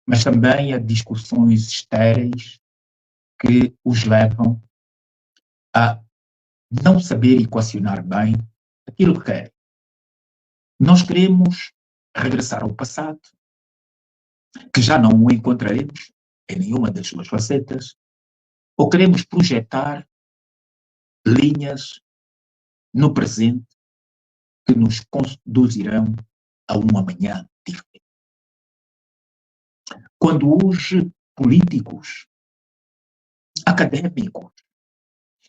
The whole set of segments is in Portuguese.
mas também a discussões estéreis que os levam a não saber equacionar bem aquilo que querem. Nós queremos regressar ao passado, que já não o encontraremos em nenhuma das suas facetas, ou queremos projetar linhas no presente que nos conduzirão a um amanhã diferente. Quando os políticos, académicos,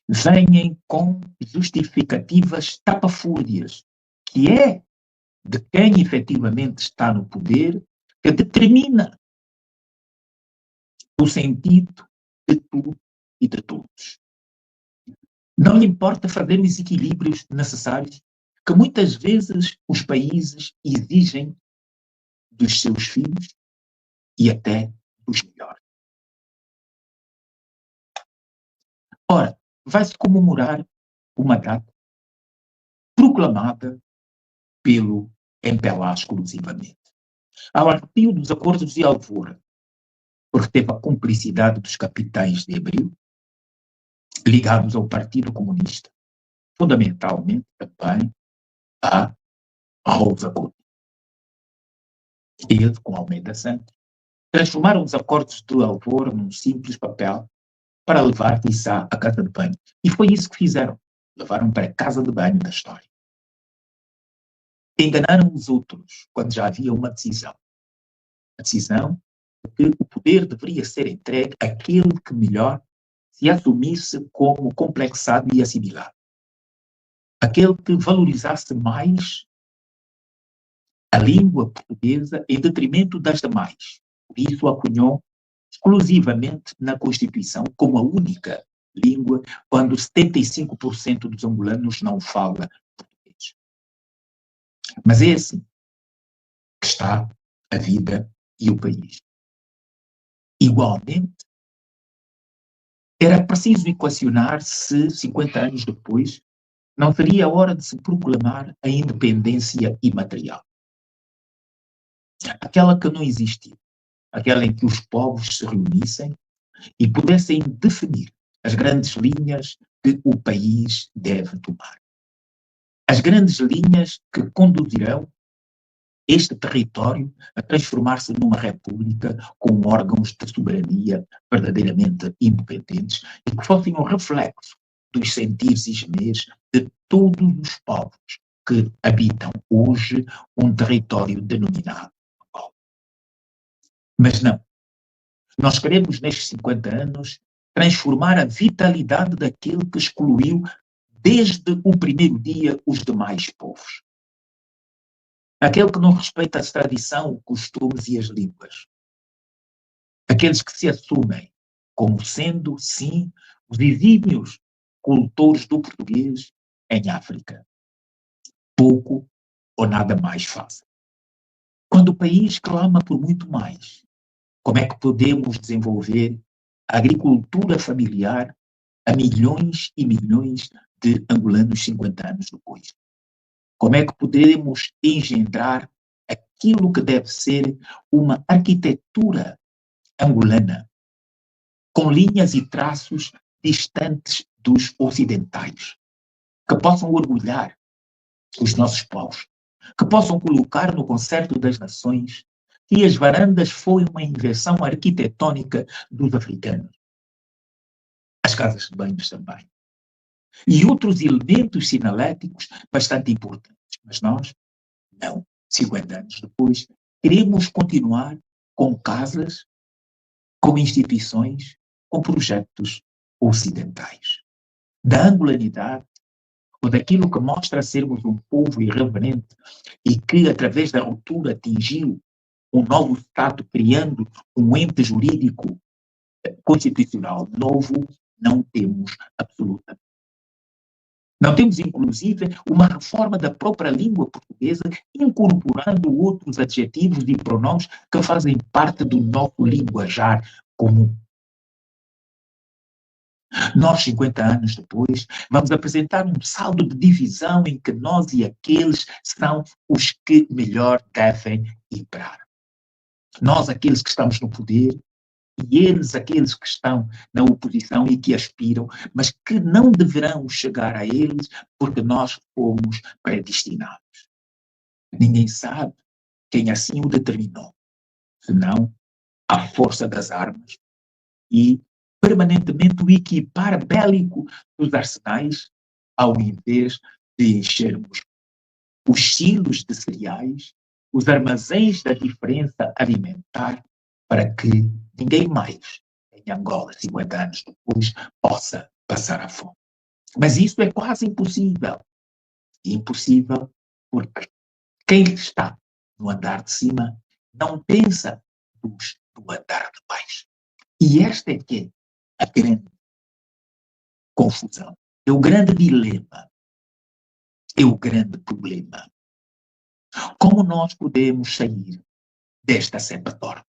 vêm com justificativas tapafúrdias, que é de quem efetivamente está no poder, que determina o sentido de tudo e de todos. Não lhe importa fazer os equilíbrios necessários que muitas vezes os países exigem dos seus filhos e até dos melhores. Ora, vai-se comemorar uma data proclamada pelo MPLA exclusivamente. Ao arrepio dos acordos de Alvora, porque teve a cumplicidade dos capitães de Abril, ligados ao Partido Comunista, fundamentalmente também a Rosa Coutinho. Ele, com Almeida Santos, transformaram os acordos de Alvora num simples papel para levar quiçá à casa de banho. E foi isso que fizeram. Levaram para a casa de banho da história. Enganaram os outros quando já havia uma decisão. A decisão de que o poder deveria ser entregue àquele que melhor se assumisse como complexado e assimilado. Aquele que valorizasse mais a língua portuguesa em detrimento das demais. Por isso a cunhou exclusivamente na Constituição como a única língua, quando 75% dos angolanos não fala português. Mas é assim que está a vida e o país. Igualmente, era preciso equacionar se, 50 anos depois, não seria a hora de se proclamar a independência imaterial. Aquela que não existiu. Aquela em que os povos se reunissem e pudessem definir as grandes linhas que o país deve tomar. As grandes linhas que conduzirão este território a transformar-se numa república com órgãos de soberania verdadeiramente independentes e que fossem um reflexo dos sentires e genes de todos os povos que habitam hoje um território denominado Angola. Mas não. Nós queremos, nestes 50 anos, transformar a vitalidade daquele que excluiu desde o primeiro dia os demais povos. Aquele que não respeita a tradição, os costumes e as línguas. Aqueles que se assumem como sendo, sim, os exímios cultores do português em África. Pouco ou nada mais fazem. Quando o país clama por muito mais, como é que podemos desenvolver a agricultura familiar a milhões e milhões de angolanos 50 anos depois? Como é que podemos engendrar aquilo que deve ser uma arquitetura angolana, com linhas e traços distantes dos ocidentais, que possam orgulhar os nossos povos, que possam colocar no concerto das nações que as varandas foi uma invenção arquitetônica dos africanos. As casas de banhos também. E outros elementos sinaléticos bastante importantes. Mas nós, não. 50 anos depois, queremos continuar com casas, com instituições, com projetos ocidentais. Da angolanidade, ou daquilo que mostra sermos um povo irreverente e que, através da ruptura, atingiu um novo Estado, criando um ente jurídico constitucional novo, não temos absolutamente. Não temos, inclusive, uma reforma da própria língua portuguesa, incorporando outros adjetivos e pronomes que fazem parte do nosso linguajar comum. Nós, 50 anos depois, vamos apresentar um saldo de divisão em que nós e aqueles são os que melhor devem operar. Nós, aqueles que estamos no poder, e eles, aqueles que estão na oposição e que aspiram, mas que não deverão chegar a eles porque nós fomos predestinados. Ninguém sabe quem assim o determinou, senão a força das armas e permanentemente o equipar bélico dos arsenais, ao invés de enchermos os silos de cereais, os armazéns da diferença alimentar, para que ninguém mais, em Angola, 50 anos depois, possa passar a fome. Mas isso é quase impossível. Impossível porque quem está no andar de cima não pensa do andar de baixo. E esta é que é a grande confusão. É o grande dilema. É o grande problema. Como nós podemos sair desta cepa torta?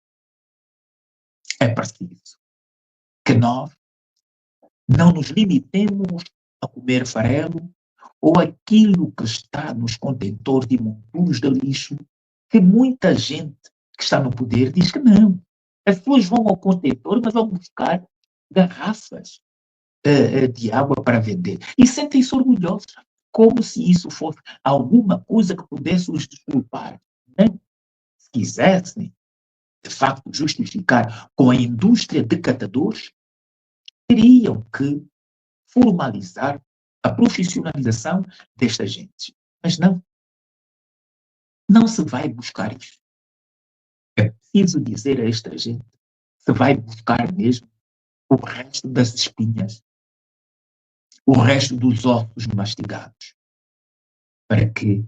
É preciso que nós não nos limitemos a comer farelo ou aquilo que está nos contentores de monturos de lixo, que muita gente que está no poder diz que não. As pessoas vão ao contentor, mas vão buscar garrafas de água para vender. E sentem-se orgulhosos, como se isso fosse alguma coisa que pudesse os desculpar. Não. Se quisessem, de facto, justificar com a indústria de catadores, teriam que formalizar a profissionalização desta gente. Mas não. Não se vai buscar isso. É preciso dizer a esta gente se vai buscar mesmo o resto das espinhas, o resto dos ossos mastigados, para que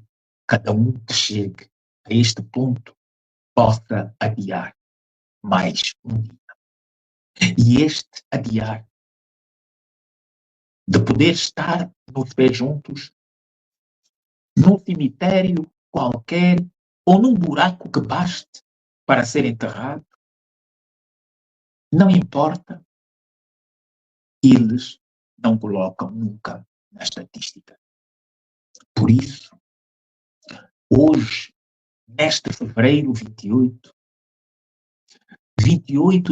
cada um que chegue a este ponto possa adiar mais um dia. E este adiar de poder estar nos pés juntos, num cemitério qualquer, ou num buraco que baste para ser enterrado, não importa, eles não colocam nunca na estatística. Por isso, hoje, neste fevereiro 28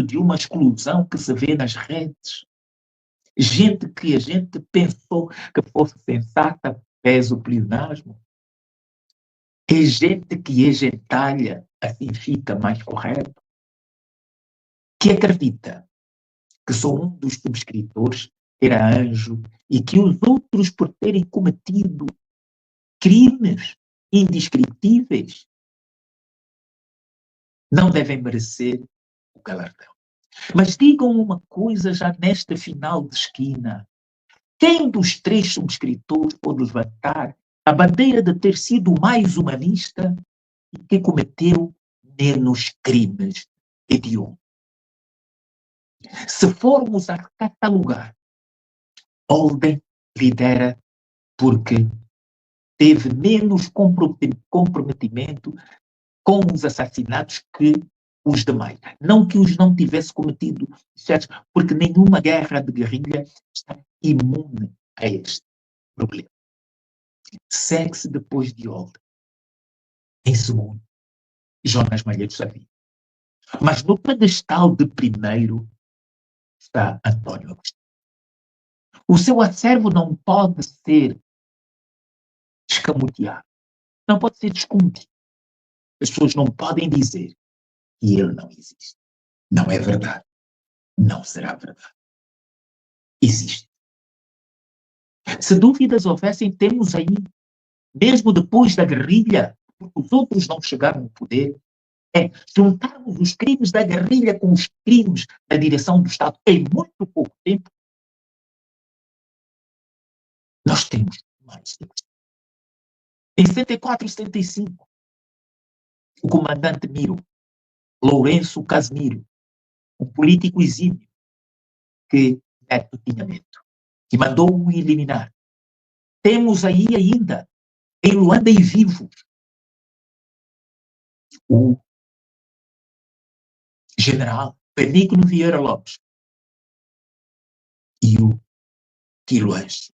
de uma exclusão que se vê nas redes, gente que a gente pensou que fosse sensata, pesa o pleonasmo, é gente que é gentalha, assim fica mais correto, que acredita que só um dos subscritores era anjo e que os outros, por terem cometido crimes indescritíveis, não devem merecer o galardão. Mas digam uma coisa já nesta final de esquina. Quem dos três subscritores pode levantar a bandeira de ter sido o mais humanista e que cometeu menos crimes hediondos? Se formos a catalogar, Holden lidera porque teve menos comprometimento com os assassinatos que os demais. Não que os não tivesse cometido, certo? Porque nenhuma guerra de guerrilha está imune a este problema. Segue-se depois de Holden. Em segundo, Jonas Malheiro Savio. Mas no pedestal de primeiro está António Agostinho. O seu acervo não pode ser escamoteado, não pode ser escondido. As pessoas não podem dizer que ele não existe. Não é verdade. Não será verdade. Existe. Se dúvidas houvessem, temos aí, mesmo depois da guerrilha, porque os outros não chegaram ao poder, juntarmos os crimes da guerrilha com os crimes da direção do Estado em muito pouco tempo, nós temos mais de Em 74 e 75, o comandante Miro, Lourenço Casimiro, um político exímio que Neto tinha medo e mandou-o eliminar. Temos aí ainda, em Luanda e vivos, o general Benigno Vieira Lopes e o Quiloeste.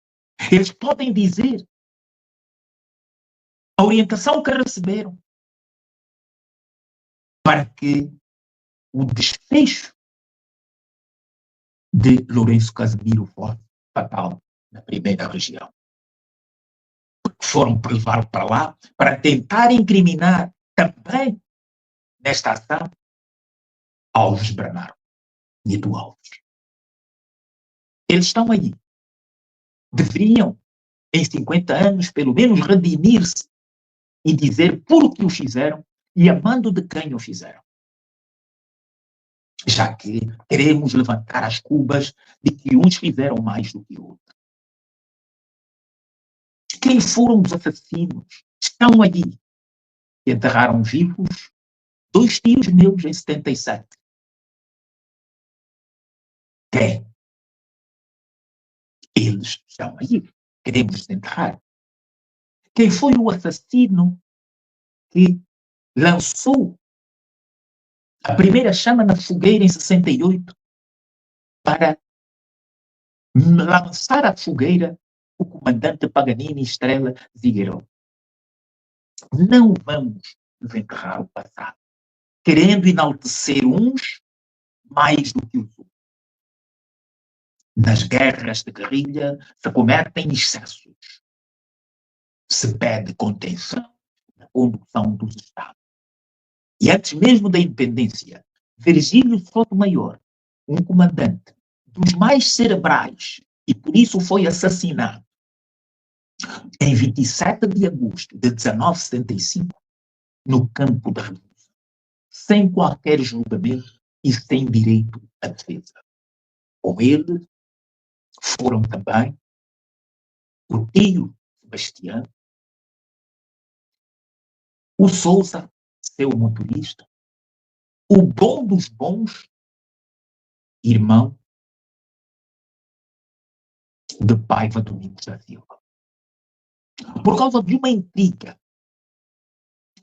Eles podem dizer a orientação que receberam para que o desfecho de Lourenço Casimiro foi fatal na primeira região. Porque foram levar para lá para tentar incriminar também nesta ação Alves Bernardo, Nito Alves. Eles estão aí. Deveriam, em 50 anos, pelo menos redimir-se e dizer por que o fizeram e a mando de quem o fizeram. Já que queremos levantar as cubas de que uns fizeram mais do que outros. Quem foram os assassinos? Estão aí. E enterraram vivos 2 tios meus em 77. Quem? Eles estão aí. Queremos enterrar. Quem foi o assassino que lançou a primeira chama na fogueira em 68 para lançar a fogueira o comandante Paganini Estrela Figueiredo? Não vamos desenterrar o passado, querendo enaltecer uns mais do que os outros. Nas guerras de guerrilha se cometem excessos. Se pede contenção na condução dos Estados. E antes mesmo da independência, Virgílio Sotomayor, um comandante dos mais cerebrais, e por isso foi assassinado em 27 de agosto de 1975, no campo da Revolução, sem qualquer julgamento e sem direito à defesa. Com ele foram também o tio Sebastião, o Souza, seu motorista, o bom dos bons, irmão de Paiva Domingos da Silva. Por causa de uma intriga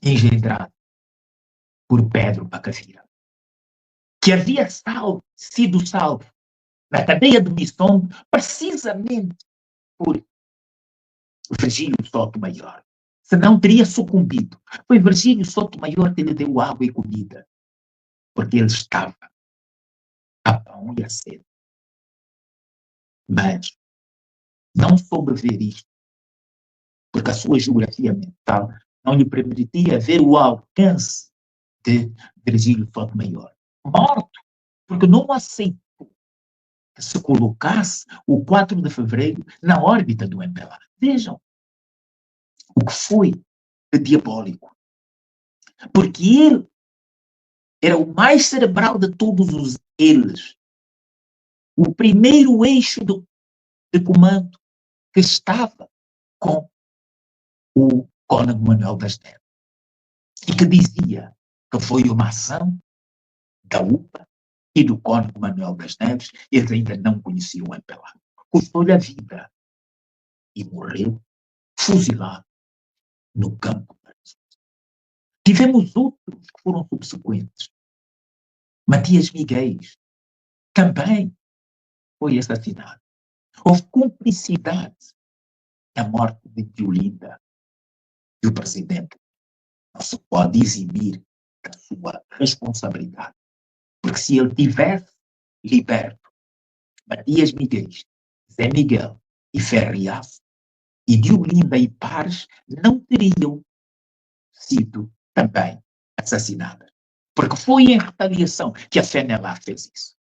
engendrada por Pedro Bacavira, que havia sido salvo na cadeia de missão precisamente por Virgílio Sotomayor. Senão teria sucumbido. Foi Virgílio Sotomayor que lhe deu água e comida, porque ele estava a pão e a sede. Mas não soube ver isto, porque a sua geografia mental não lhe permitia ver o alcance de Virgílio Sotomayor. Morto, porque não aceitou que se colocasse o 4 de fevereiro na órbita do MPLA. Vejam o que foi de diabólico. Porque ele era o mais cerebral de todos eles. O primeiro eixo de comando que estava com o Cônego Manuel das Neves. E que dizia que foi uma ação da UPA e do Cônego Manuel das Neves. Eles ainda não conheciam o MPLA. Custou-lhe a vida e morreu fuzilado no campo. Tivemos outros que foram subsequentes. Matias Miguel também foi assassinado. Houve cumplicidade na morte de Diolinda e o presidente não se pode eximir da sua responsabilidade. Porque se ele tivesse liberto Matias Miguel, Zé Miguel e Ferriaço, e Diolinda e Pares não teriam sido também assassinadas. Porque foi em retaliação que a FENELA fez isso.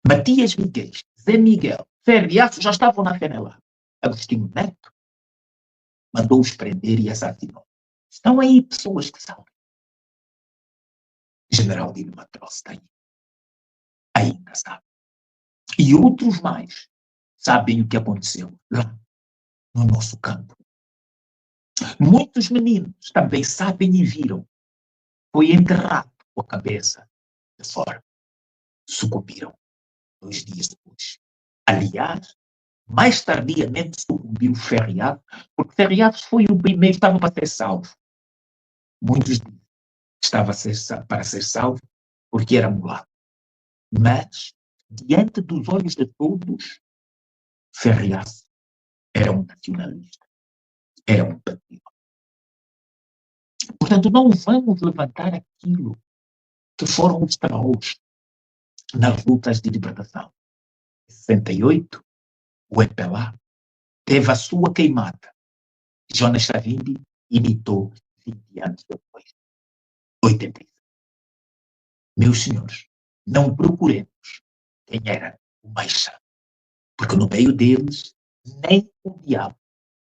Matias Miguel, Zé Miguel, Ferriaço já estavam na FENELA. Agostinho Neto mandou-os prender e assassinou. Estão aí pessoas que sabem. General Dino Matros está aí. Ainda sabe. E outros mais sabem o que aconteceu lá no nosso campo. Muitos meninos também sabem e viram. Foi enterrado com a cabeça de fora. Sucumbiram 2 dias depois. Aliás, mais tardiamente sucumbiu Ferriato, porque Ferriato foi o primeiro, estava para ser salvo. Muitos dizem que estava para ser salvo porque era mulato. Mas, diante dos olhos de todos, Ferriato era um nacionalista, era um patriota. Portanto, não vamos levantar aquilo que foram os faraós nas lutas de libertação. Em 68, o MPLA teve a sua queimada. Jonas Savimbi imitou 20 anos depois, 86. Meus senhores, não procuremos quem era o mais sábio, porque no meio deles nem o diabo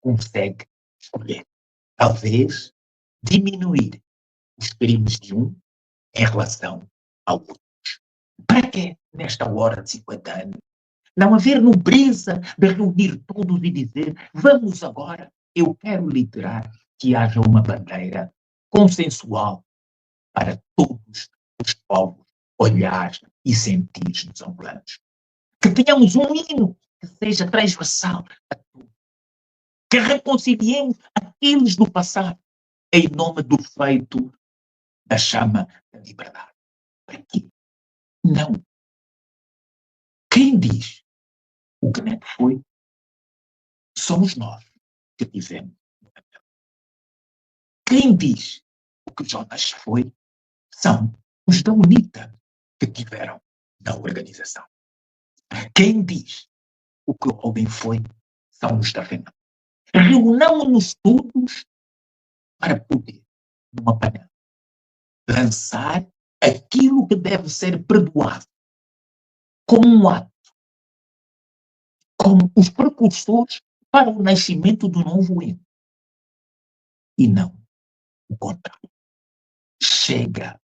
consegue escolher. Talvez diminuir os crimes de um em relação ao outro. Para que, nesta hora de 50 anos, não haver nobreza de reunir todos e dizer: vamos agora, eu quero literar que haja uma bandeira consensual para todos os povos olhar e sentir nos angolanos. Que tenhamos um hino que seja transversal a todos. Que reconciliemos aqueles do passado em nome do feito da chama da liberdade. Para quê? Não. Quem diz o que Neto foi, somos nós que dizemos. Quem diz o que Jonas foi, são os da UNITA que tiveram na organização. Quem diz o que o Robin foi, são os da FENAM. Reunamos-nos todos para poder, numa panela, lançar aquilo que deve ser perdoado como um ato, como os precursores para o nascimento do novo hino. E não o contrário. Chega,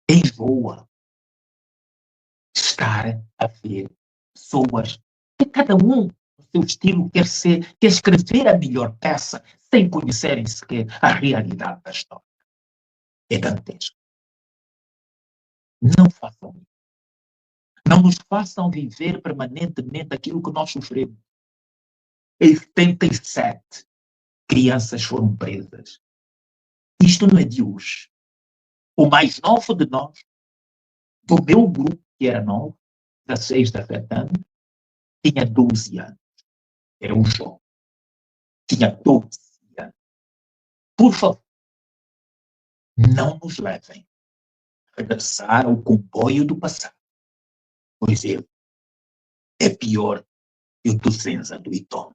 enjoa estar a ver pessoas que cada um, no seu estilo, quer escrever a melhor peça sem conhecerem sequer a realidade da história. É dantesco. Não façam isso. Não nos façam viver permanentemente aquilo que nós sofremos. Em 77, crianças foram presas. Isto não é de hoje. O mais novo de nós, do meu grupo, que era novo, 16, 17 anos, tinha 12 anos. Era um jovem. Tinha 12 anos. Por favor, não nos levem a regressar ao comboio do passado. Pois ele é pior que o do Zenza do Itom.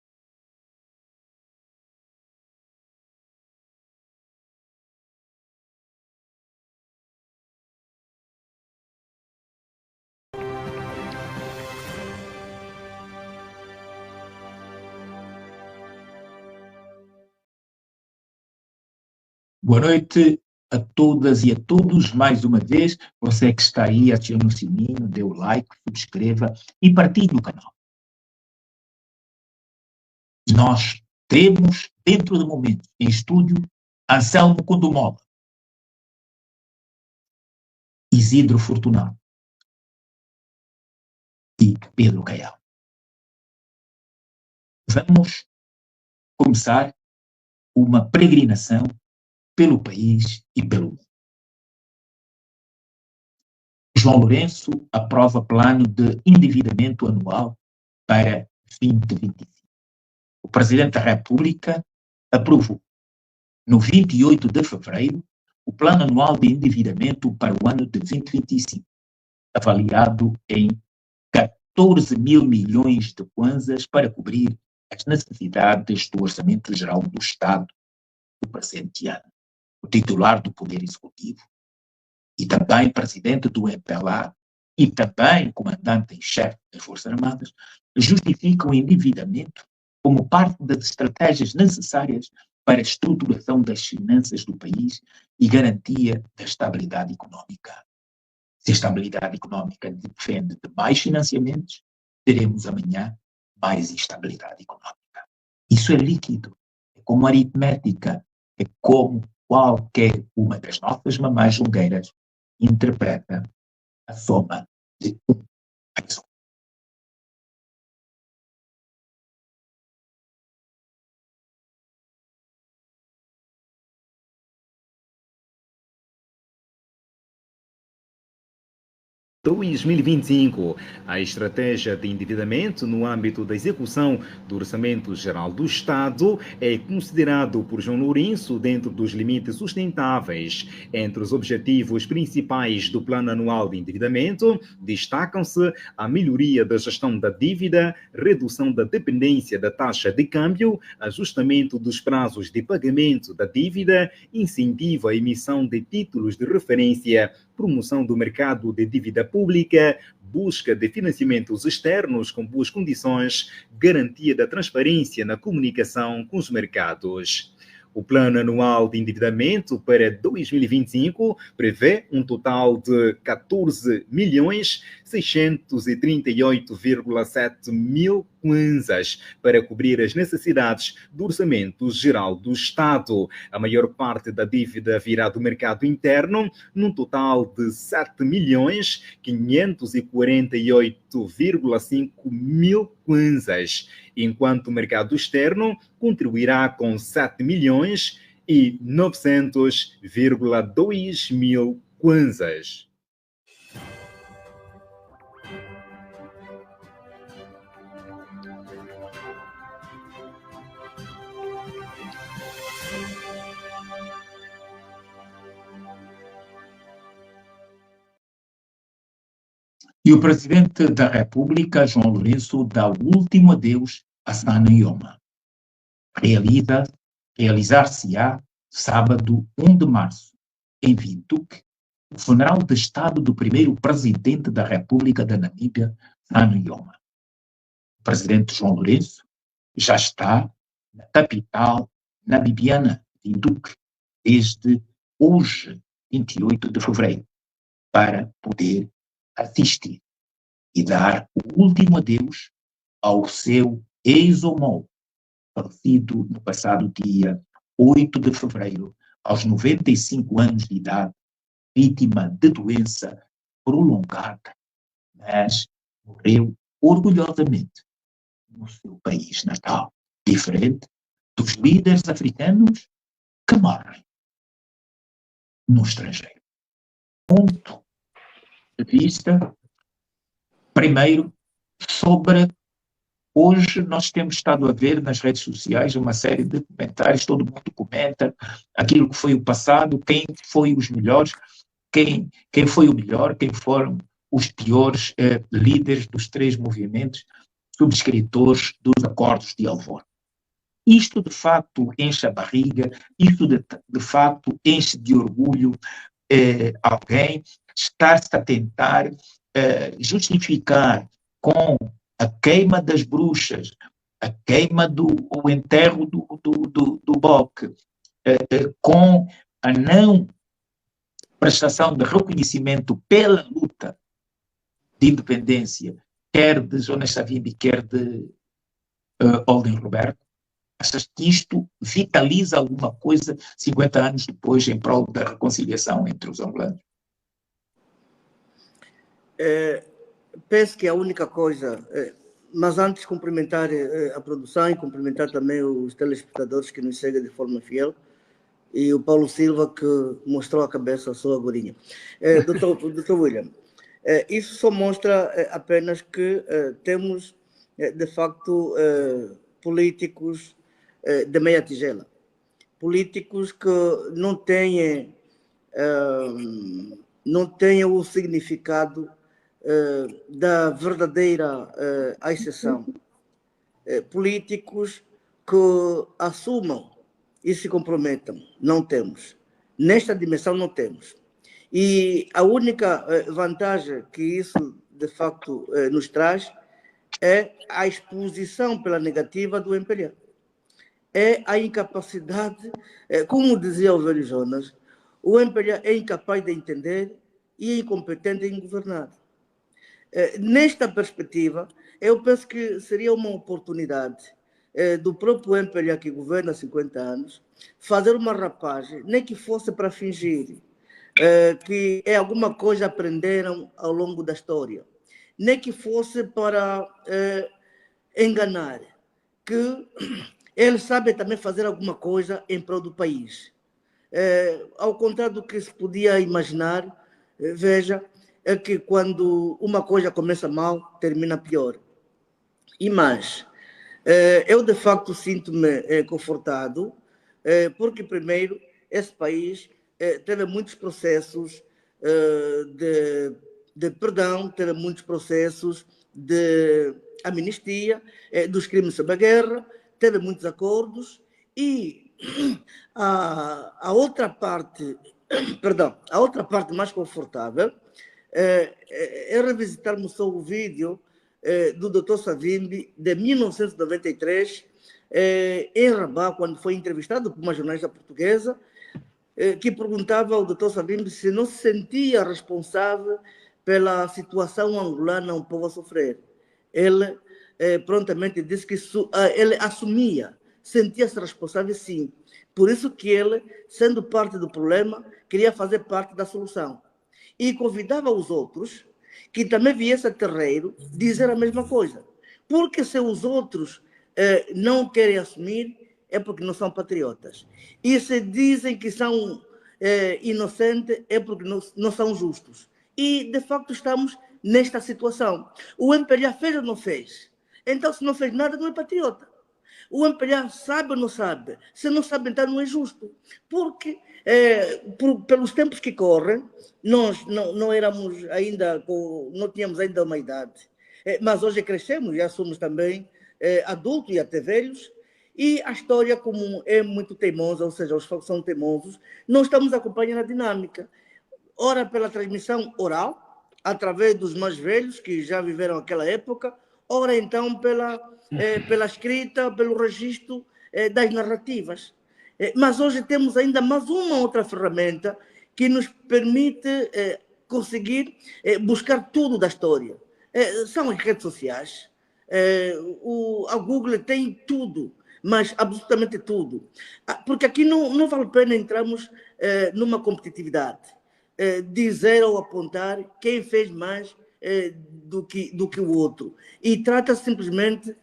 Boa noite a todas e a todos, mais uma vez. Você que está aí, acione o sininho, dê o like, subscreva e partilhe o canal. Nós temos, dentro do momento, em estúdio, Anselmo Condomola, Isidro Fortunato e Pedro Caial. Vamos começar uma peregrinação pelo país e pelo mundo. João Lourenço aprova plano de endividamento anual para 2025. O Presidente da República aprovou, no 28 de fevereiro, o plano anual de endividamento para o ano de 2025, avaliado em 14 mil milhões de kwanzas para cobrir as necessidades do Orçamento Geral do Estado do presente ano. O titular do Poder Executivo e também presidente do MPLA e também comandante em chefe das Forças Armadas, justificam o endividamento como parte das estratégias necessárias para a estruturação das finanças do país e garantia da estabilidade econômica. Se a estabilidade econômica depende de mais financiamentos, teremos amanhã mais instabilidade econômica. Isso é líquido, é como aritmética, é como qualquer uma das nossas mamães jungueiras interpreta a soma de mais um. 2025. A estratégia de endividamento no âmbito da execução do Orçamento Geral do Estado é considerado por João Lourenço dentro dos limites sustentáveis. Entre os objetivos principais do Plano Anual de Endividamento, destacam-se a melhoria da gestão da dívida, redução da dependência da taxa de câmbio, ajustamento dos prazos de pagamento da dívida, incentivo à emissão de títulos de referência, promoção do mercado de dívida pública, busca de financiamentos externos com boas condições, garantia da transparência na comunicação com os mercados. O Plano Anual de Endividamento para 2025 prevê um total de 14.638,7 mil kwanzas para cobrir as necessidades do Orçamento Geral do Estado. A maior parte da dívida virá do mercado interno, num total de 7.548,5 mil kwanzas, enquanto o mercado externo contribuirá com 7.900,2 mil kwanzas. E o Presidente da República, João Lourenço, dá o último adeus a Sana Ioma. Realizar-se-á sábado 1 de março, em Windhoek, o funeral de Estado do primeiro Presidente da República da Namíbia, Sana Ioma. O Presidente João Lourenço já está na capital namibiana, Windhoek, desde hoje, 28 de fevereiro, para poder assistir e dar o último adeus ao seu ex-homólogo, falecido no passado dia 8 de fevereiro, aos 95 anos de idade, vítima de doença prolongada, mas morreu orgulhosamente no seu país natal, diferente dos líderes africanos que morrem no estrangeiro. Ponto de vista, primeiro, sobre hoje nós temos estado a ver nas redes sociais uma série de comentários, todo mundo comenta aquilo que foi o passado, quem foi os melhores, quem foi o melhor, quem foram os piores líderes dos três movimentos subscritores dos acordos de Alvor. Isto de facto enche a barriga, isto de facto enche de orgulho alguém estar-se a tentar justificar com a queima das bruxas, a queima o enterro do boque, com a não prestação de reconhecimento pela luta de independência, quer de Jonas Savimbi, quer de Olden Roberto. Achas que isto vitaliza alguma coisa 50 anos depois em prol da reconciliação entre os angolanos? Penso que a única coisa, mas antes de cumprimentar a produção e cumprimentar também os telespectadores que nos seguem de forma fiel, e o Paulo Silva que mostrou a cabeça só agorinha. Dr. William, isso só mostra apenas que temos, de facto, políticos de meia tigela. Políticos que não têm o significado da verdadeira exceção. Políticos que assumam e se comprometam. Não temos. Nesta dimensão não temos. E a única vantagem que isso, de facto, nos traz é a exposição pela negativa do MPLA. É a incapacidade, como dizia o velho Jonas, o MPLA é incapaz de entender e é incompetente em governar. Nesta perspectiva, eu penso que seria uma oportunidade do próprio MPLA que governa há 50 anos, fazer uma rapagem, nem que fosse para fingir que é alguma coisa aprenderam ao longo da história, nem que fosse para enganar, que eles sabem também fazer alguma coisa em prol do país. Ao contrário do que se podia imaginar, veja, é que quando uma coisa começa mal, termina pior. E mais, eu de facto sinto-me confortado, porque primeiro, esse país teve muitos processos de perdão, teve muitos processos de amnistia dos crimes sobre a guerra, teve muitos acordos, e a outra parte, perdão, a outra parte mais confortável é revisitarmos só o vídeo do Dr. Savimbi de 1993, em Rabat, quando foi entrevistado por uma jornalista portuguesa, que perguntava ao Dr. Savimbi se não se sentia responsável pela situação angolana, um povo a sofrer. Ele prontamente disse que ele assumia, sentia-se responsável, sim. Por isso que ele, sendo parte do problema, queria fazer parte da solução. E convidava os outros que também viessem a terreiro dizer a mesma coisa. Porque se os outros não querem assumir, é porque não são patriotas. E se dizem que são inocentes, é porque não são justos. E, de facto, estamos nesta situação. O MPLA fez ou não fez? Então, se não fez nada, não é patriota. O MPLA sabe ou não sabe? Se não sabe, então não é justo. Porque, pelos tempos que correm, nós não éramos ainda, não tínhamos ainda uma idade. Mas hoje crescemos, já somos também adultos e até velhos, e a história, como é muito teimosa, ou seja, os factos são teimosos, não estamos acompanhando a dinâmica. Ora pela transmissão oral, através dos mais velhos, que já viveram aquela época, ora então pela escrita, pelo registro das narrativas. Mas hoje temos ainda mais uma outra ferramenta que nos permite conseguir buscar tudo da história. São as redes sociais. A Google tem tudo, mas absolutamente tudo. Porque aqui não vale a pena entrarmos numa competitividade. Dizer ou apontar quem fez mais do que o outro. E trata-se simplesmente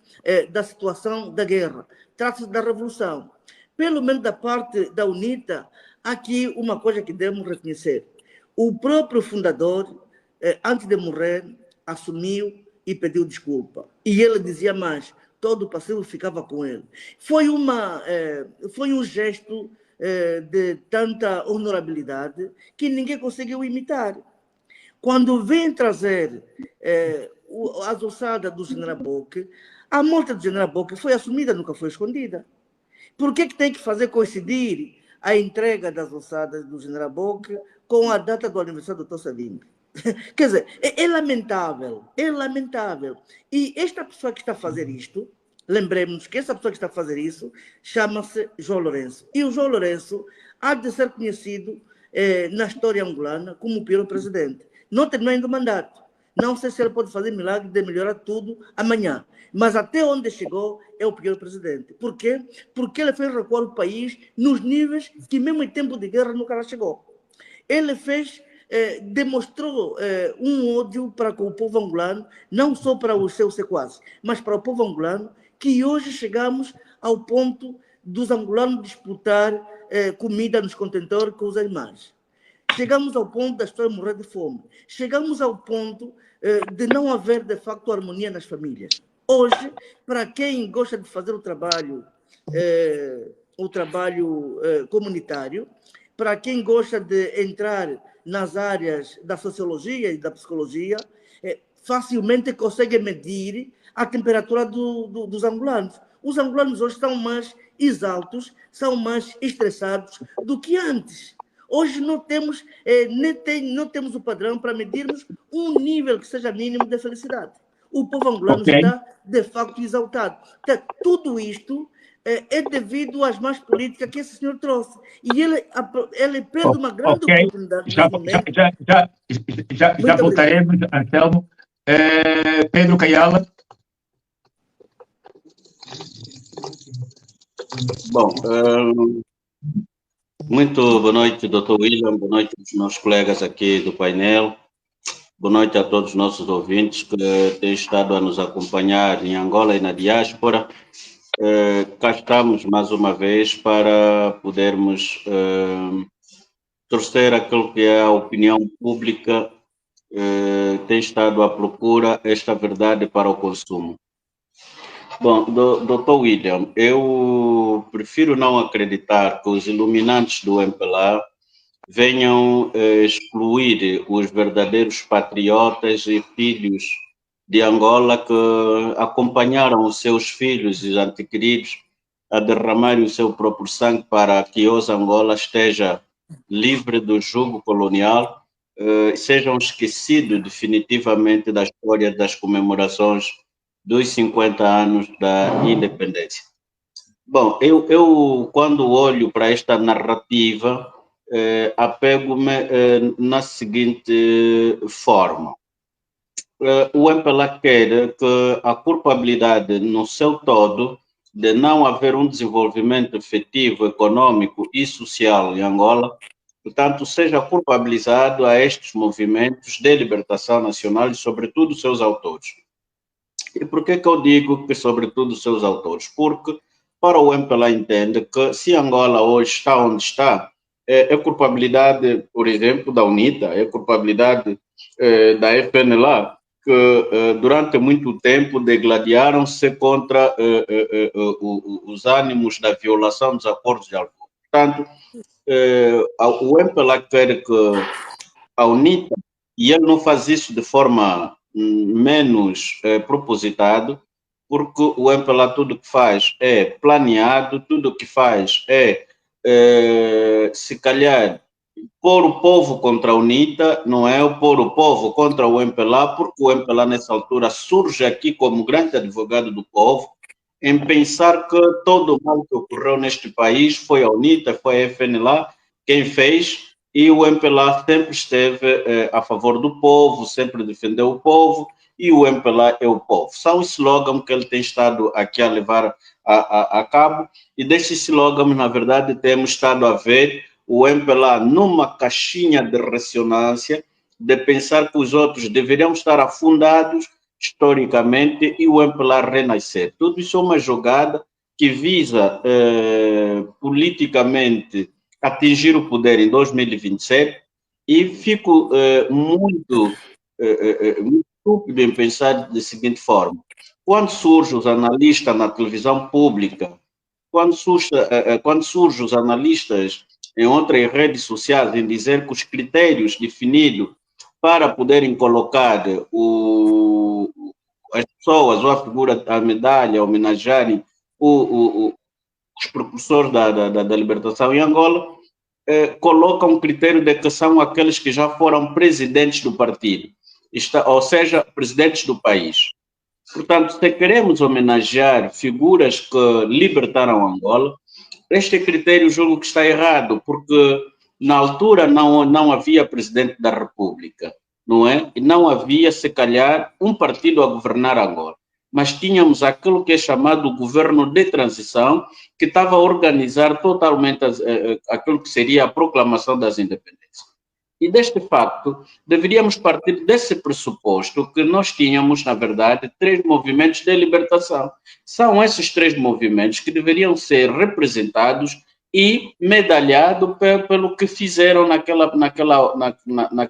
da situação da guerra. Trata-se da revolução. Pelo menos da parte da UNITA, há aqui uma coisa que devemos reconhecer. O próprio fundador, antes de morrer, assumiu e pediu desculpa. E ele dizia mais, todo o passivo ficava com ele. Foi um gesto de tanta honorabilidade que ninguém conseguiu imitar. Quando vem trazer as ossadas do general Boque, a morte do general Boque foi assumida, nunca foi escondida. Por que tem que fazer coincidir a entrega das ossadas do general Boque com a data do aniversário do Dr. Savimbi? Quer dizer, é lamentável, é lamentável. E esta pessoa que está a fazer isto, lembremos que essa pessoa que está a fazer isso chama-se João Lourenço. E o João Lourenço há de ser conhecido na história angolana como o pior presidente. Não terminou ainda o mandato. Não sei se ele pode fazer milagre de melhorar tudo amanhã. Mas até onde chegou é o pior presidente. Por quê? Porque ele fez recuar o país nos níveis que mesmo em tempo de guerra nunca lá chegou. Ele demonstrou um ódio para com o povo angolano, não só para os seus sequazes, mas para o povo angolano, que hoje chegamos ao ponto dos angolanos disputar comida nos contentores com os animais. Chegamos ao ponto das pessoas morrer de fome. Chegamos ao ponto de não haver, de facto, harmonia nas famílias. Hoje, para quem gosta de fazer o trabalho comunitário, para quem gosta de entrar nas áreas da sociologia e da psicologia, facilmente consegue medir a temperatura dos angolanos. Os angolanos hoje são mais exaltos, são mais estressados do que antes. Hoje não temos o padrão para medirmos um nível que seja mínimo de felicidade. O povo angolano está, de facto, exaltado. Então, tudo isto é devido às más políticas que esse senhor trouxe. E ele perde uma grande oportunidade nesse momento. Já voltaremos, Anselmo. Pedro Caiala. Bom, muito boa noite, Dr. William, boa noite aos nossos colegas aqui do painel, boa noite a todos os nossos ouvintes que têm estado a nos acompanhar em Angola e na diáspora. Cá estamos mais uma vez para podermos torcer aquilo que é a opinião pública tem estado à procura esta verdade para o consumo. Bom, Dr. William, eu prefiro não acreditar que os iluminantes do MPLA venham excluir os verdadeiros patriotas e filhos de Angola que acompanharam os seus filhos e os antequeridos a derramarem o seu próprio sangue para que hoje Angola esteja livre do jugo colonial, sejam esquecidos definitivamente da história das comemorações dos 50 anos da independência. Bom, eu quando olho para esta narrativa, apego-me na seguinte forma. O MPLA quer que a culpabilidade no seu todo de não haver um desenvolvimento efetivo, econômico e social em Angola, portanto, seja culpabilizado a estes movimentos de libertação nacional e, sobretudo, seus autores. E por que eu digo que, sobretudo, seus autores? Porque, para o MPLA, entende que se Angola hoje está onde está, é culpabilidade, por exemplo, da UNITA, é culpabilidade da FNLA, que durante muito tempo degladiaram-se contra os ânimos da violação dos acordos de Alcoa. Portanto, o MPLA quer que a UNITA, e ele não faz isso de forma menos propositado, porque o MPLA tudo que faz é planeado, tudo que faz é, se calhar, pôr o povo contra a UNITA, não é pôr o povo contra o MPLA, porque o MPLA nessa altura surge aqui como grande advogado do povo, em pensar que todo o mal que ocorreu neste país foi a UNITA, foi a FNLA quem fez, e o MPLA sempre esteve a favor do povo, sempre defendeu o povo, e o MPLA é o povo. São os slogans que ele tem estado aqui a levar a cabo, e destes slogans, na verdade, temos estado a ver o MPLA numa caixinha de ressonância, de pensar que os outros deveriam estar afundados historicamente e o MPLA renascer. Tudo isso é uma jogada que visa politicamente atingir o poder em 2027, e fico muito estúpido em pensar da seguinte forma: quando surgem os analistas na televisão pública, quando surgem os analistas em outras redes sociais em dizer que os critérios definidos para poderem colocar as pessoas ou a figura, a medalha, homenagearem os precursores da libertação em Angola, colocam um critério de que são aqueles que já foram presidentes do partido, ou seja, presidentes do país. Portanto, se queremos homenagear figuras que libertaram Angola, este critério julgo que está errado, porque na altura não havia presidente da República, não é? E não havia, se calhar, um partido a governar Angola. Mas tínhamos aquilo que é chamado governo de transição, que estava a organizar totalmente aquilo que seria a proclamação das independências. E deste facto, deveríamos partir desse pressuposto que nós tínhamos, na verdade, 3 movimentos de libertação. São esses 3 movimentos que deveriam ser representados e medalhados pelo que fizeram naquela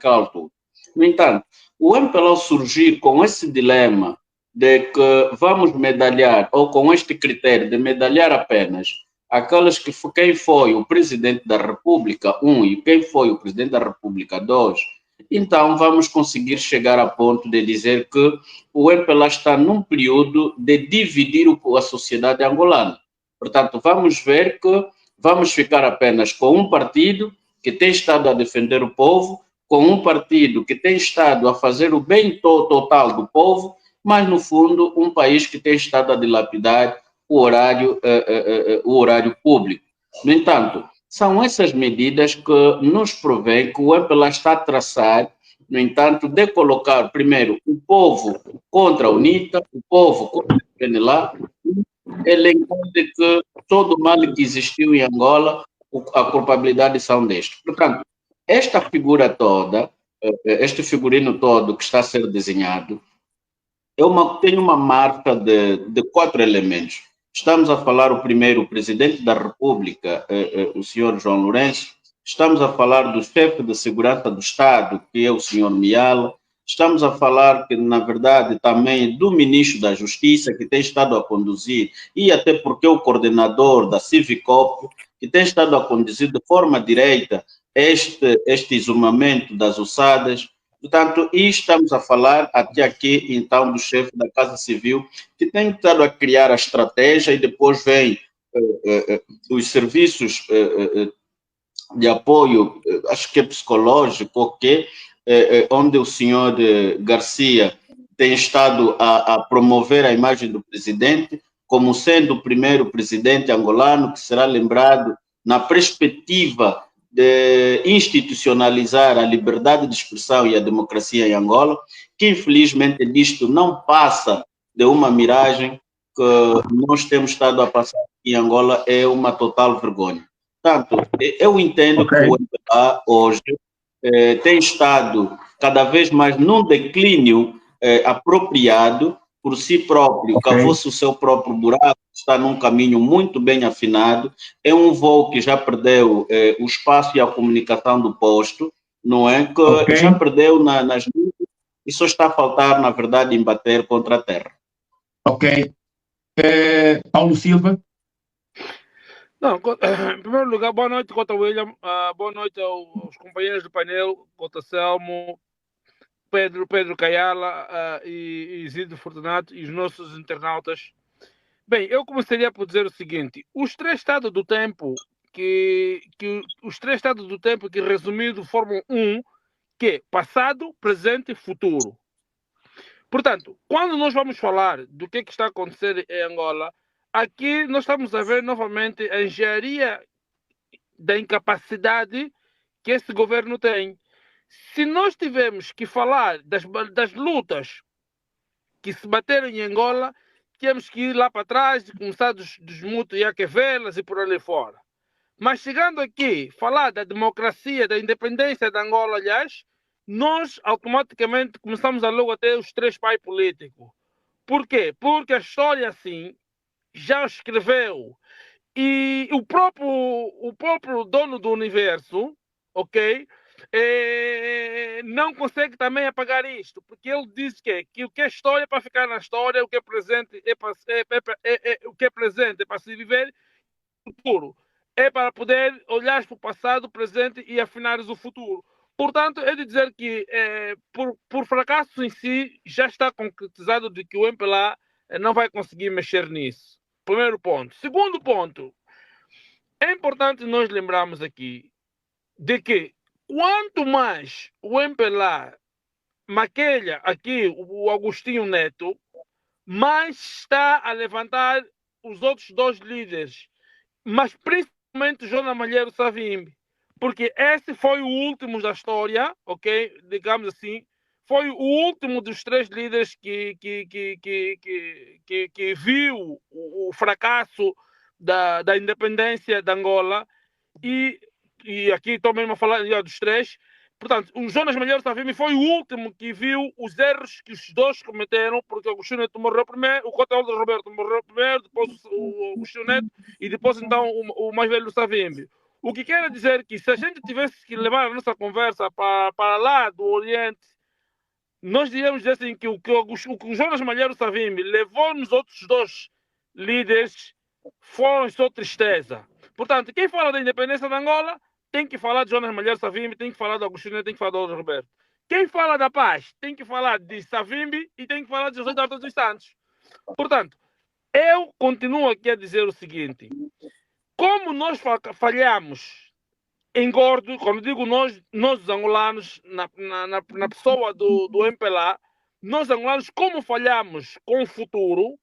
altura. No entanto, o MPLA ao surgir com esse dilema de que vamos medalhar, ou com este critério de medalhar apenas aquelas que quem foi o presidente da República 1 e quem foi o presidente da República 2, então vamos conseguir chegar a ponto de dizer que o MPLA está num período de dividir a sociedade angolana. Portanto, vamos ver que vamos ficar apenas com um partido que tem estado a defender o povo, com um partido que tem estado a fazer o bem total do povo, mas, no fundo, um país que tem estado a dilapidar o horário público. No entanto, são essas medidas que nos provêm que o MPLA está a traçar, no entanto, de colocar primeiro o povo contra a UNITA, o povo contra a FNLA, elencando que todo o mal que existiu em Angola, a culpabilidade são destes. Portanto, esta figura toda, este figurino todo que está a ser desenhado, tem uma marca de 4 elementos. Estamos a falar o primeiro, o presidente da República, o senhor João Lourenço. Estamos a falar do chefe de segurança do Estado, que é o senhor Miala. Estamos a falar que, na verdade, também do ministro da Justiça, que tem estado a conduzir, e até porque o coordenador da Civicop, que tem estado a conduzir de forma direita este exumamento das ossadas. Portanto, e estamos a falar até aqui, então, do chefe da Casa Civil, que tem estado a criar a estratégia e depois vem os serviços de apoio, acho que é psicológico, ok, onde o senhor Garcia tem estado a promover a imagem do presidente como sendo o primeiro presidente angolano que será lembrado na perspectiva de institucionalizar a liberdade de expressão e a democracia em Angola, que infelizmente disto não passa de uma miragem que nós temos estado a passar aqui em Angola, é uma total vergonha. Portanto, eu entendo que o MPLA hoje tem estado cada vez mais num declínio apropriado por si próprio, cavou-se o seu próprio buraco, está num caminho muito bem afinado, é um voo que já perdeu o espaço e a comunicação do posto, não é? Que já perdeu nas nuvens e só está a faltar, na verdade, em bater contra a terra. Ok. Paulo Silva? Não, em primeiro lugar, boa noite, Cota William, boa noite aos companheiros do painel, Cota Selmo, Pedro Caiala e Isidro Fortunato e os nossos internautas. Bem, eu começaria por dizer o seguinte: os três estados do tempo que resumido formam que é passado, presente e futuro. Portanto, quando nós vamos falar do que está a acontecer em Angola, aqui nós estamos a ver novamente a engenharia da incapacidade que esse governo tem. Se nós tivermos que falar das lutas que se bateram em Angola, temos que ir lá para trás, começar dos Muto e Aquevelas e por ali fora. Mas chegando aqui, falar da democracia, da independência de Angola, aliás, nós automaticamente começamos a logo a ter os três pais políticos. Por quê? Porque a história, assim, já escreveu. E o próprio dono do universo, ok? Não consegue também apagar isto, porque ele diz que o que é história é para ficar na história, o que é presente o que é presente é para se viver, o futuro é para poder olhar para o passado, presente e afinares o futuro. Portanto, é de dizer que por fracasso em si já está concretizado de que o MPLA não vai conseguir mexer nisso. Primeiro ponto. Segundo ponto, é importante nós lembrarmos aqui de que quanto mais o MPLA maquilha aqui o Agostinho Neto, mais está a levantar os outros dois líderes, mas principalmente Jonas Malheiro Savimbi, porque esse foi o último da história, ok? Digamos assim, foi o último dos três líderes que viu o fracasso da independência de Angola e aqui estou mesmo a falar dos três. Portanto, o Jonas Malheiro Savimbi foi o último que viu os erros que os dois cometeram, porque o Agostinho Neto morreu primeiro, o Coteldo Roberto morreu primeiro, depois o Agostinho Neto e depois então o mais velho Savimbi. O que quer dizer que se a gente tivesse que levar a nossa conversa para lá do Oriente, nós diríamos assim que o que o Jonas Malheiro Savimbi levou nos outros dois líderes foram só tristeza. Portanto, quem fala da independência de Angola tem que falar de Jonas Malheiro Savimbi, tem que falar do Agostinho, tem que falar do Roberto. Quem fala da paz tem que falar de Savimbi e tem que falar de José D'Artes dos Santos. Portanto, eu continuo aqui a dizer o seguinte: como nós falhamos em gordo, quando digo nós os angolanos, na pessoa do MPLA, nós angolanos, como falhamos com o futuro,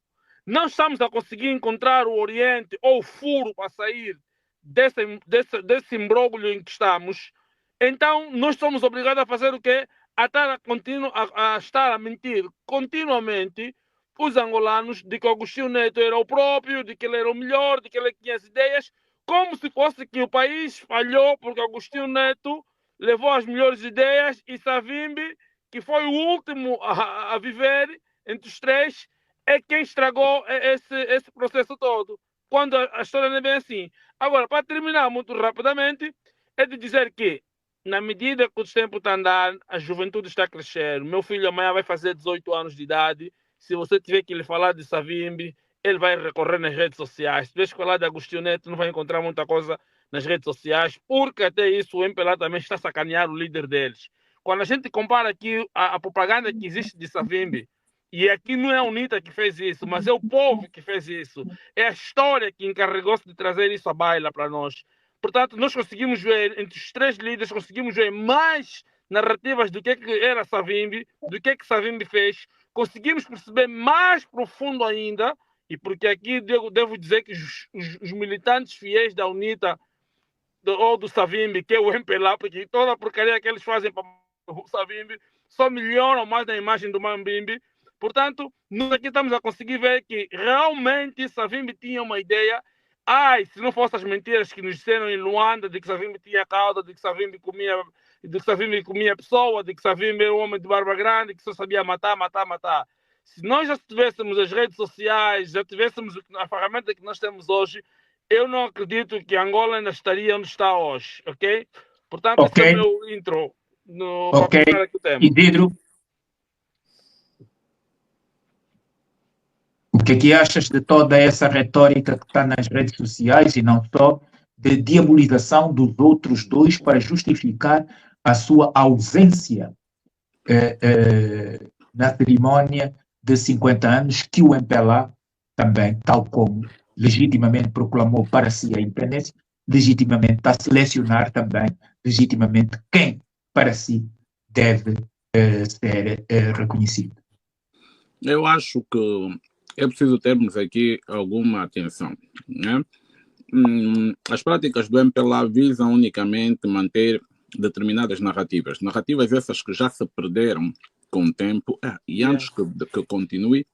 não estamos a conseguir encontrar o Oriente ou o furo para sair desse imbróglio em que estamos, então nós somos obrigados a fazer o quê? A estar a mentir continuamente os angolanos de que o Agostinho Neto era o próprio, de que ele era o melhor, de que ele tinha as ideias, como se fosse que o país falhou porque Agostinho Neto levou as melhores ideias e Savimbi, que foi o último a viver entre os três, é quem estragou esse processo todo, quando a história não é bem assim. Agora, para terminar muito rapidamente, é de dizer que na medida que o tempo está andando, a juventude está a crescer. Meu filho amanhã vai fazer 18 anos de idade. Se você tiver que lhe falar de Savimbi, ele vai recorrer nas redes sociais. Se tiver que falar de Agostinho Neto, não vai encontrar muita coisa nas redes sociais, porque até isso o MPLA também está a sacanear o líder deles. Quando a gente compara aqui a propaganda que existe de Savimbi, e aqui não é a UNITA que fez isso, mas é o povo que fez isso. É a história que encarregou-se de trazer isso à baila para nós. Portanto, nós conseguimos ver, entre os três líderes, conseguimos ver mais narrativas do que era Savimbi, do que Savimbi fez. Conseguimos perceber mais profundo ainda, e porque aqui devo dizer que os militantes fiéis da UNITA ou do Savimbi, que é o MPLA, porque toda a porcaria que eles fazem para o Savimbi só melhoram mais na imagem do Mambimbi. Portanto, nós aqui estamos a conseguir ver que realmente Savimbi tinha uma ideia. Ai, se não fossem as mentiras que nos disseram em Luanda, de que Savimbi tinha cauda, de que Savimbi comia pessoa, de que Savimbi era um homem de barba grande, que só sabia matar. Se nós já tivéssemos as redes sociais, já tivéssemos a ferramenta que nós temos hoje, eu não acredito que Angola ainda estaria onde está hoje, ok? Portanto, esse é o meu intro para começar aqui o tema. E Didro, o que é que achas de toda essa retórica que está nas redes sociais e não só, de diabolização dos outros dois para justificar a sua ausência na cerimónia de 50 anos que o MPLA também, tal como legitimamente proclamou para si a independência, legitimamente está a selecionar também, legitimamente, quem para si deve ser reconhecido. Eu acho que é preciso termos aqui alguma atenção, né? As práticas do MPLA visam unicamente manter determinadas narrativas essas que já se perderam com o tempo. E antes que continue,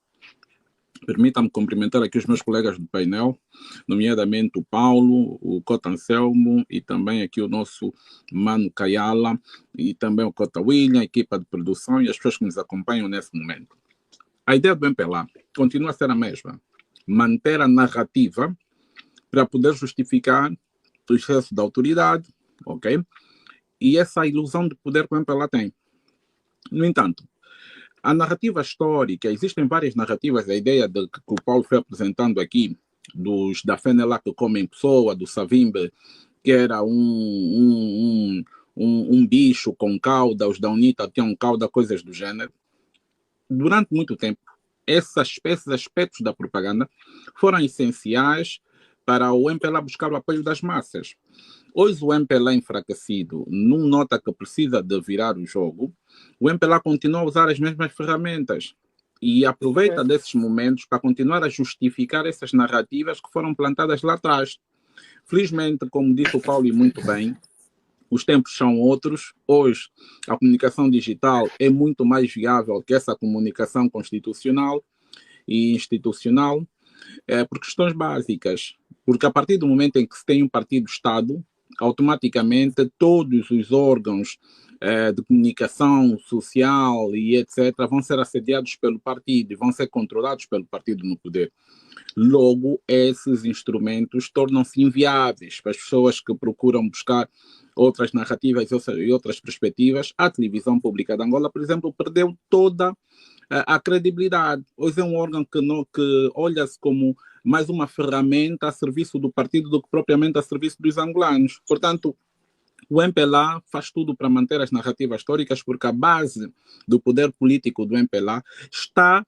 permita-me cumprimentar aqui os meus colegas do painel, nomeadamente o Paulo, o Cota Anselmo e também aqui o nosso Mano Kayala e também o Cota William, a equipa de produção e as pessoas que nos acompanham nesse momento. A ideia do MPLA continua a ser a mesma, manter a narrativa para poder justificar o excesso da autoridade, ok? E essa ilusão de poder que o MPLA tem. No entanto, a narrativa histórica, existem várias narrativas, a ideia de que o Paulo foi apresentando aqui, da FENELA que comem pessoa, do Savimbi, que era um bicho com cauda, os da UNITA tinham cauda, coisas do gênero. Durante muito tempo, esses aspectos da propaganda foram essenciais para o MPLA buscar o apoio das massas. Hoje o MPLA enfraquecido não nota que precisa de virar o jogo, o MPLA continua a usar as mesmas ferramentas e aproveita desses momentos para continuar a justificar essas narrativas que foram plantadas lá atrás. Felizmente, como disse o Paulo e muito bem, os tempos são outros. Hoje a comunicação digital é muito mais viável que essa comunicação constitucional e institucional, por questões básicas. Porque a partir do momento em que se tem um partido-Estado, automaticamente todos os órgãos de comunicação social e etc. vão ser assediados pelo partido e vão ser controlados pelo partido no poder. Logo, esses instrumentos tornam-se inviáveis para as pessoas que procuram buscar outras narrativas e outras perspectivas. A televisão pública de Angola, por exemplo, perdeu toda a credibilidade. Hoje é um órgão que olha-se como mais uma ferramenta a serviço do partido do que propriamente a serviço dos angolanos. Portanto, o MPLA faz tudo para manter as narrativas históricas, porque a base do poder político do MPLA está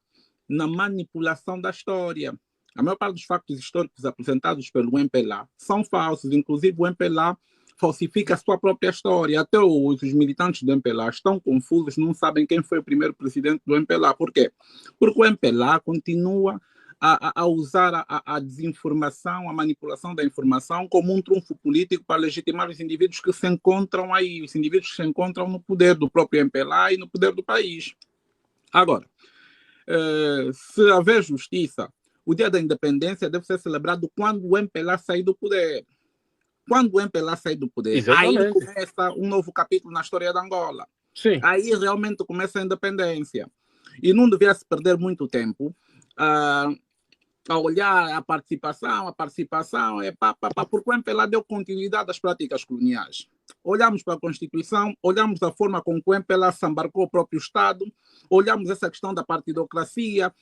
na manipulação da história. A maior parte dos factos históricos apresentados pelo MPLA são falsos, inclusive o MPLA falsifica a sua própria história. Até os militantes do MPLA estão confusos, não sabem quem foi o primeiro presidente do MPLA. Por quê? Porque o MPLA continua a usar a desinformação, a manipulação da informação como um trunfo político para legitimar os indivíduos que se encontram aí, os indivíduos que se encontram no poder do próprio MPLA e no poder do país. Agora, se haver justiça, o dia da independência deve ser celebrado quando o MPLA sair do poder. Quando o MPLA sair do poder, Exatamente. Aí começa um novo capítulo na história da Angola. Sim. Aí realmente começa a independência. E não devia se perder muito tempo a olhar a participação, porque o MPLA deu continuidade às práticas coloniais. olhamos para a Constituição, olhamos a forma como o MPLA se embarcou o próprio Estado, olhamos essa questão da partidocracia,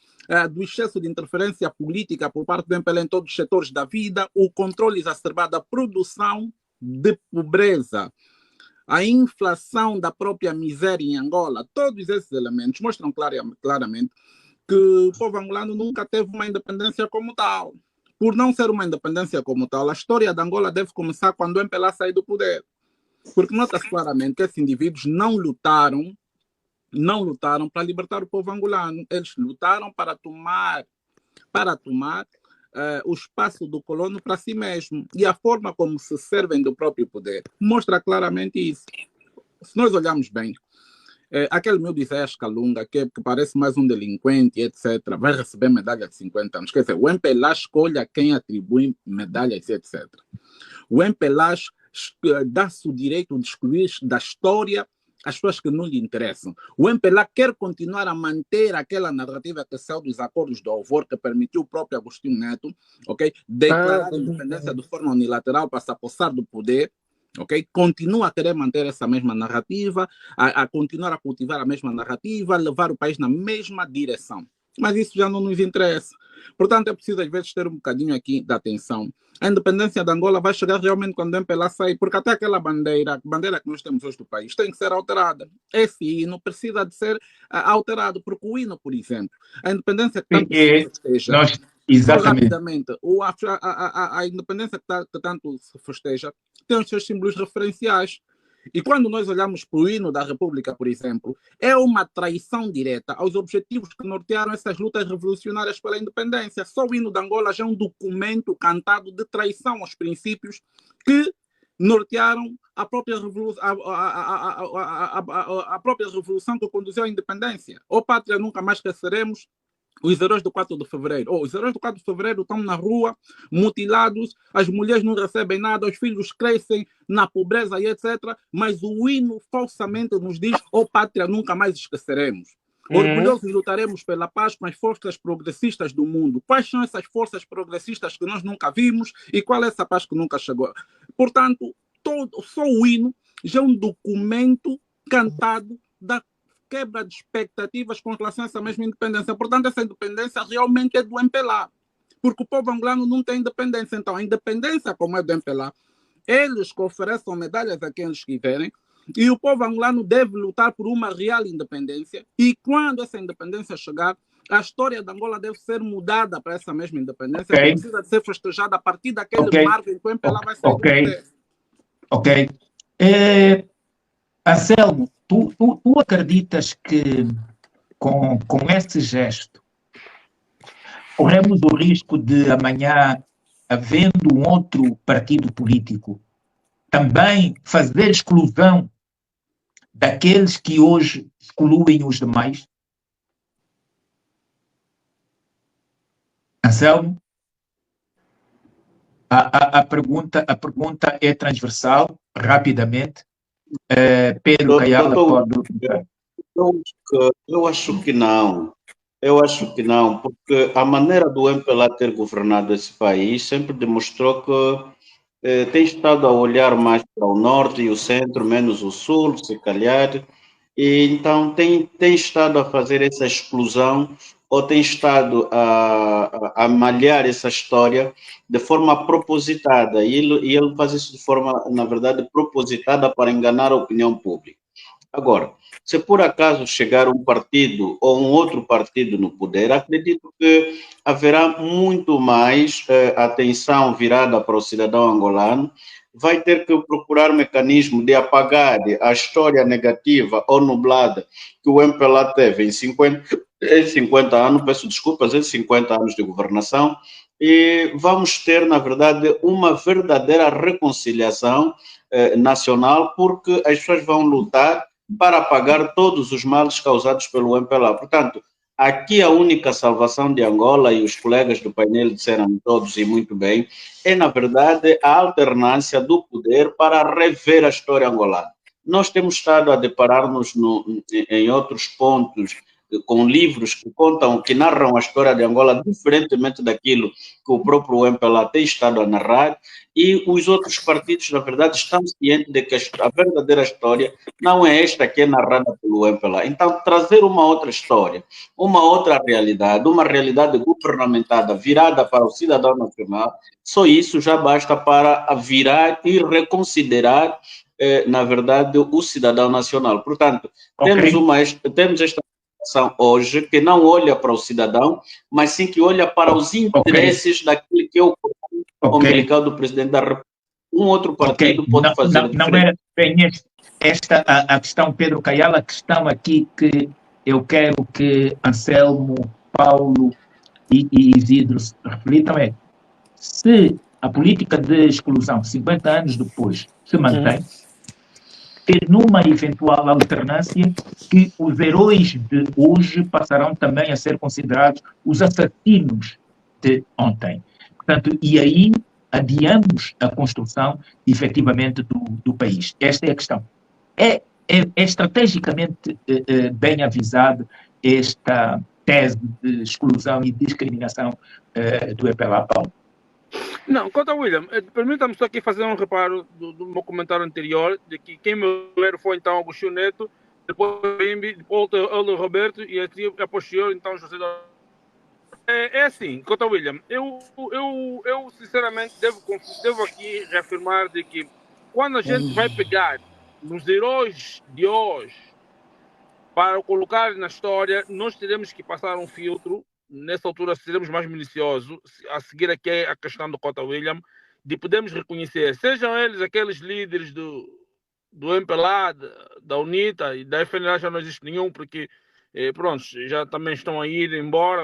do excesso de interferência política por parte do MPLA em todos os setores da vida, o controle exacerbado da produção de pobreza, a inflação da própria miséria em Angola. Todos esses elementos mostram claramente que o povo angolano nunca teve uma independência como tal. Por não ser uma independência como tal, a história de Angola deve começar quando o MPLA sair do poder. Porque nota-se claramente que esses indivíduos não lutaram para libertar o povo angolano. Eles lutaram para tomar o espaço do colono para si mesmo. E a forma como se servem do próprio poder mostra claramente isso. Se nós olharmos bem, aquele meu Isaías Kalunga, que parece mais um delinquente, etc., vai receber medalha de 50 anos. Quer dizer, o MPLA escolhe a quem atribui medalhas, etc. O MPLA dá-se o direito de excluir da história as pessoas que não lhe interessam. O MPLA quer continuar a manter aquela narrativa que saiu dos acordos do Alvor, que permitiu o próprio Agostinho Neto, declarar a independência de forma unilateral para se apossar do poder. Continua a querer manter essa mesma narrativa, a continuar a cultivar a mesma narrativa, a levar o país na mesma direção. Mas isso já não nos interessa. Portanto, é preciso às vezes ter um bocadinho aqui de atenção. A independência de Angola vai chegar realmente quando o MPLA sair, porque até aquela bandeira que nós temos hoje do país tem que ser alterada. Esse hino precisa de ser alterado, porque o hino, por exemplo, a independência que tanto se festeja, exatamente. Rapidamente, a independência que tanto se festeja tem os seus símbolos referenciais. E quando nós olhamos para o hino da República, por exemplo, é uma traição direta aos objetivos que nortearam essas lutas revolucionárias pela independência. Só o hino de Angola já é um documento cantado de traição aos princípios que nortearam a própria revolução que conduziu à independência. Ó pátria, nunca mais esqueceremos. Os heróis do 4 de fevereiro. Os heróis do 4 de fevereiro estão na rua, mutilados, as mulheres não recebem nada, os filhos crescem na pobreza e etc. Mas o hino falsamente nos diz: pátria, nunca mais esqueceremos. Orgulhosos lutaremos pela paz com as forças progressistas do mundo. Quais são essas forças progressistas que nós nunca vimos e qual é essa paz que nunca chegou? Portanto, só o hino já é um documento cantado da quebra de expectativas com relação a essa mesma independência. Portanto, essa independência realmente é do MPLA, porque o povo angolano não tem independência. Então, a independência, como é do MPLA, eles que ofereçam medalhas a quem eles quiserem, e o povo angolano deve lutar por uma real independência, e quando essa independência chegar, a história de Angola deve ser mudada para essa mesma independência, que precisa de ser festejada a partir daquele marco em que o MPLA vai sair do poder. Anselmo, tu acreditas que com esse gesto corremos o risco de amanhã, havendo um outro partido político, também fazer exclusão daqueles que hoje excluem os demais? Anselmo? A pergunta é transversal, rapidamente. Pedro Caiala pode... Eu acho que não. Eu acho que não, porque a maneira do MPLA ter governado esse país sempre demonstrou que tem estado a olhar mais para o norte e o centro, menos o sul, se calhar, e então tem estado a fazer essa exclusão, ou tem estado a malhar essa história de forma propositada, e ele faz isso de forma, na verdade, propositada para enganar a opinião pública. Agora, se por acaso chegar um partido ou um outro partido no poder, acredito que haverá muito mais atenção virada para o cidadão angolano, vai ter que procurar mecanismo de apagar a história negativa ou nublada que o MPLA teve em 50 anos, peço desculpas, em 50 anos de governação, e vamos ter, na verdade, uma verdadeira reconciliação nacional, porque as pessoas vão lutar para apagar todos os males causados pelo MPLA. Portanto, aqui a única salvação de Angola, e os colegas do painel disseram todos e muito bem, é, na verdade, a alternância do poder para rever a história angolana. Nós temos estado a deparar-nos em outros pontos com livros que contam, que narram a história de Angola, diferentemente daquilo que o próprio MPLA tem estado a narrar, e os outros partidos, na verdade, estão cientes de que a verdadeira história não é esta que é narrada pelo MPLA. Então, trazer uma outra história, uma outra realidade, uma realidade governamentada virada para o cidadão nacional, só isso já basta para virar e reconsiderar, na verdade, o cidadão nacional. Portanto, temos esta hoje que não olha para o cidadão, mas sim que olha para os interesses daquele que é o umbilical do presidente da República. Um outro partido pode fazer diferente. Não era bem esta a questão, Pedro Caiala, a questão aqui que eu quero que Anselmo, Paulo e Isidro se reflitam é: se a política de exclusão 50 anos depois se mantém, numa eventual alternância, que os heróis de hoje passarão também a ser considerados os assassinos de ontem. Portanto, e aí adiamos a construção, efetivamente, do país. Esta é a questão. É estrategicamente bem avisada esta tese de exclusão e discriminação do MPLA, Paulo? Não, quanto ao William, permita-me só aqui fazer um reparo do meu comentário anterior, de que quem me leu foi então Agostinho Neto, depois Bimbi, depois o Roberto e a posterior então José da... É assim, quanto ao William, eu sinceramente devo aqui reafirmar de que quando a gente vai pegar nos heróis de hoje para colocar na história, nós teremos que passar um filtro. Nessa altura seremos mais minuciosos, a seguir aqui a questão do Cota William, de podermos reconhecer, sejam eles aqueles líderes do MPLA, da UNITA e da FNLA, já não existe nenhum, porque pronto, já também estão a ir embora,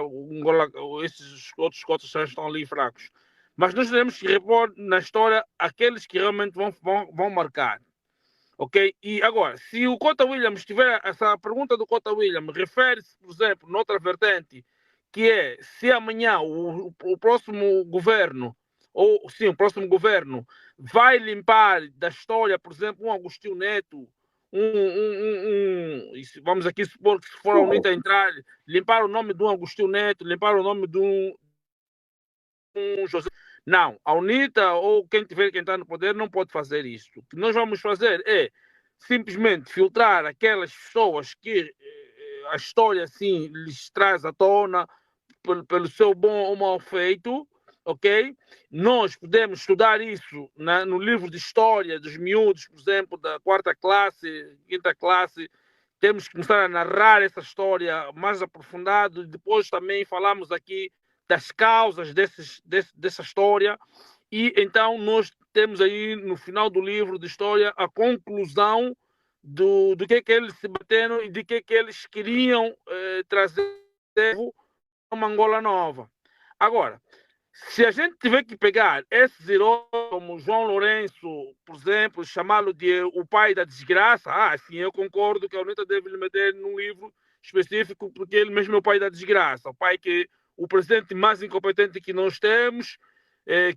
esses outros cotas já estão ali fracos. Mas nós teremos que repor na história aqueles que realmente vão marcar. Ok? E agora, se o Cota William tiver, essa pergunta do Cota William refere-se, por exemplo, noutra vertente, que é se amanhã o próximo governo, ou sim, o próximo governo vai limpar da história, por exemplo, um Agostinho Neto, vamos aqui supor que se for a UNITA entrar, limpar o nome de um Agostinho Neto, limpar o nome de um José. Não, a UNITA ou quem tiver que entrar no poder não pode fazer isso. O que nós vamos fazer é simplesmente filtrar aquelas pessoas que a história assim lhes traz à tona pelo seu bom ou mau feito, ok? Nós podemos estudar isso no livro de história dos miúdos, por exemplo, da 4ª classe, 5ª classe. Temos que começar a narrar essa história mais aprofundado. Depois também falamos aqui das causas dessa história. E então nós temos aí no final do livro de história a conclusão do que eles se bateram e de que eles queriam trazer uma Angola nova. Agora, se a gente tiver que pegar esses heróis como João Lourenço, por exemplo, chamá-lo de o pai da desgraça, sim, eu concordo que a UNITA deve lhe meter num livro específico, porque ele mesmo é o pai da desgraça, o presidente mais incompetente que nós temos,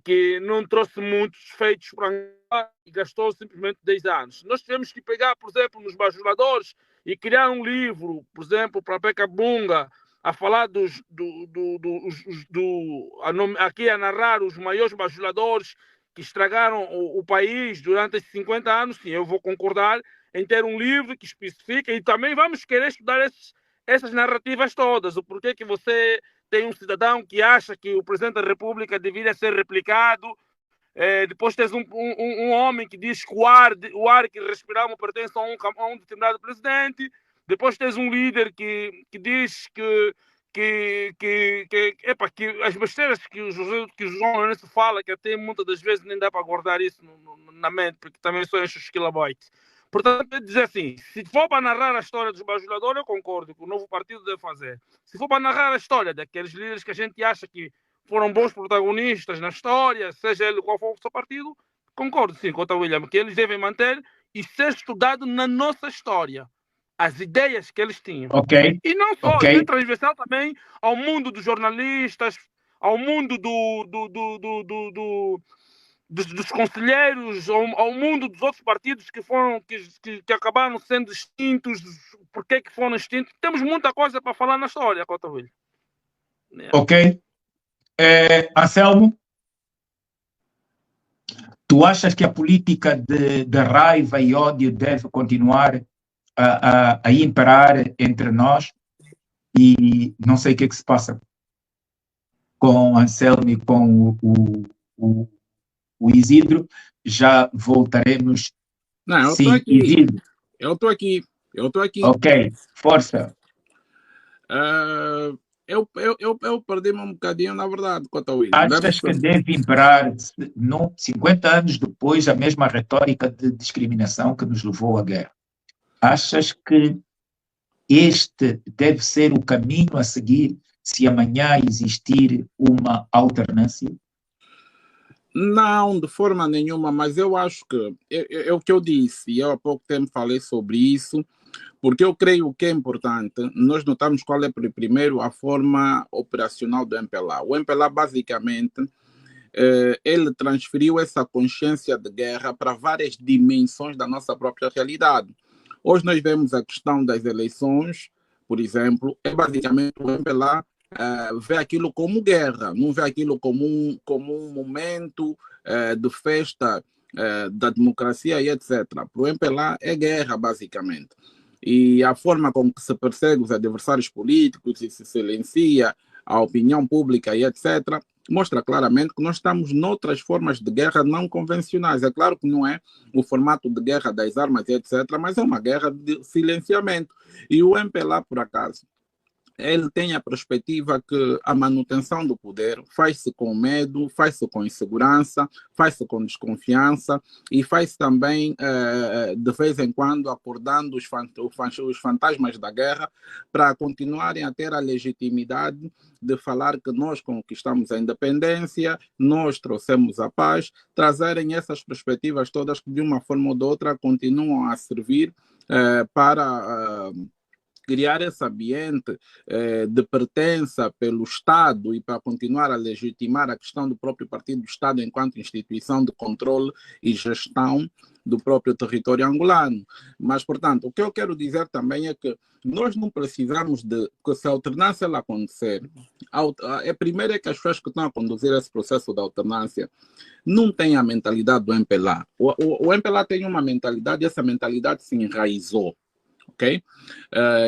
que não trouxe muitos feitos para Angola e gastou simplesmente 10 anos. Nós tivemos que pegar, por exemplo, nos bajuladores e criar um livro, por exemplo, para Peca Bunga, a falar aqui a narrar os maiores bajuladores que estragaram o país durante esses 50 anos, sim, eu vou concordar em ter um livro que especifica, e também vamos querer estudar essas narrativas todas, o porquê que você tem um cidadão que acha que o presidente da República deveria ser replicado, depois tens um homem que diz que o ar que respiramos pertence a um determinado presidente. Depois tens um líder que diz que as besteiras que o João Lourenço fala, que até muitas das vezes nem dá para guardar isso na mente, porque também só enche os kilobytes. Portanto, é dizer assim, se for para narrar a história dos bajuladores, eu concordo que o novo partido deve fazer. Se for para narrar a história daqueles líderes que a gente acha que foram bons protagonistas na história, seja ele qual for o seu partido, concordo sim com o William, que eles devem manter e ser estudado na nossa história. As ideias que eles tinham. Okay. E não só, é transversal também ao mundo dos jornalistas, ao mundo dos conselheiros ao mundo dos outros partidos que acabaram sendo extintos, porque que foram extintos. Temos muita coisa para falar na história, Cota William. Ok. Anselmo, tu achas que a política de raiva e ódio deve continuar a imperar entre nós? E não sei o que é que se passa com o Anselmo e com o Isidro. Já voltaremos. Não, eu Sim, Isidro. Eu estou aqui. Ok, força. Eu perdi-me um bocadinho, na verdade, quanto ao William. Achas que deve imperar, 50 anos depois, a mesma retórica de discriminação que nos levou à guerra? Achas que este deve ser o caminho a seguir se amanhã existir uma alternância? Não, de forma nenhuma, mas eu acho que é o que eu disse, e eu há pouco tempo falei sobre isso, porque eu creio que é importante nós notarmos qual é, primeiro, a forma operacional do MPLA. O MPLA, basicamente, ele transferiu essa consciência de guerra para várias dimensões da nossa própria realidade. Hoje nós vemos a questão das eleições, por exemplo, é basicamente o MPLA vê aquilo como guerra, não vê aquilo como um momento de festa da democracia e etc. Para o MPLA é guerra, basicamente. E a forma como se persegue os adversários políticos e se silencia a opinião pública e etc., mostra claramente que nós estamos noutras formas de guerra não convencionais. É claro que não é o formato de guerra das armas e etc., mas é uma guerra de silenciamento. E o MPLA, por acaso, ele tem a perspectiva que a manutenção do poder faz-se com medo, faz-se com insegurança, faz-se com desconfiança e faz-se também, de vez em quando, acordando os fantasmas da guerra para continuarem a ter a legitimidade de falar que nós conquistamos a independência, nós trouxemos a paz, trazerem essas perspectivas todas que, de uma forma ou de outra, continuam a servir para criar esse ambiente de pertença pelo Estado e para continuar a legitimar a questão do próprio Partido do Estado enquanto instituição de controle e gestão do próprio território angolano. Mas, portanto, o que eu quero dizer também é que nós não precisamos de que, se a alternância ela acontecer, primeiro é que as pessoas que estão a conduzir esse processo de alternância não têm a mentalidade do MPLA. O MPLA tem uma mentalidade e essa mentalidade se enraizou. Okay?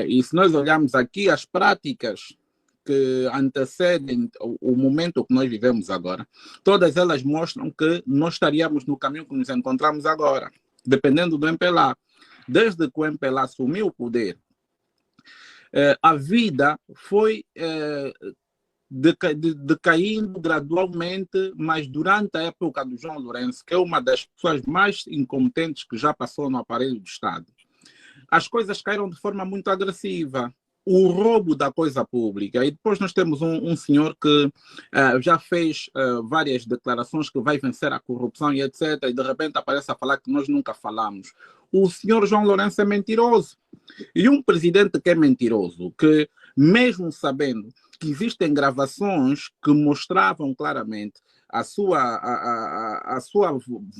E se nós olharmos aqui as práticas que antecedem o momento que nós vivemos agora, todas elas mostram que nós estaríamos no caminho que nos encontramos agora, dependendo do MPLA. Desde que o MPLA assumiu o poder, a vida foi decaindo gradualmente, mas durante a época do João Lourenço, que é uma das pessoas mais incompetentes que já passou no aparelho do Estado, as coisas caíram de forma muito agressiva. O roubo da coisa pública. E depois nós temos um senhor que já fez várias declarações que vai vencer a corrupção e etc. E de repente aparece a falar que nós nunca falamos. O senhor João Lourenço é mentiroso. E um presidente que é mentiroso, que mesmo sabendo que existem gravações que mostravam claramente a sua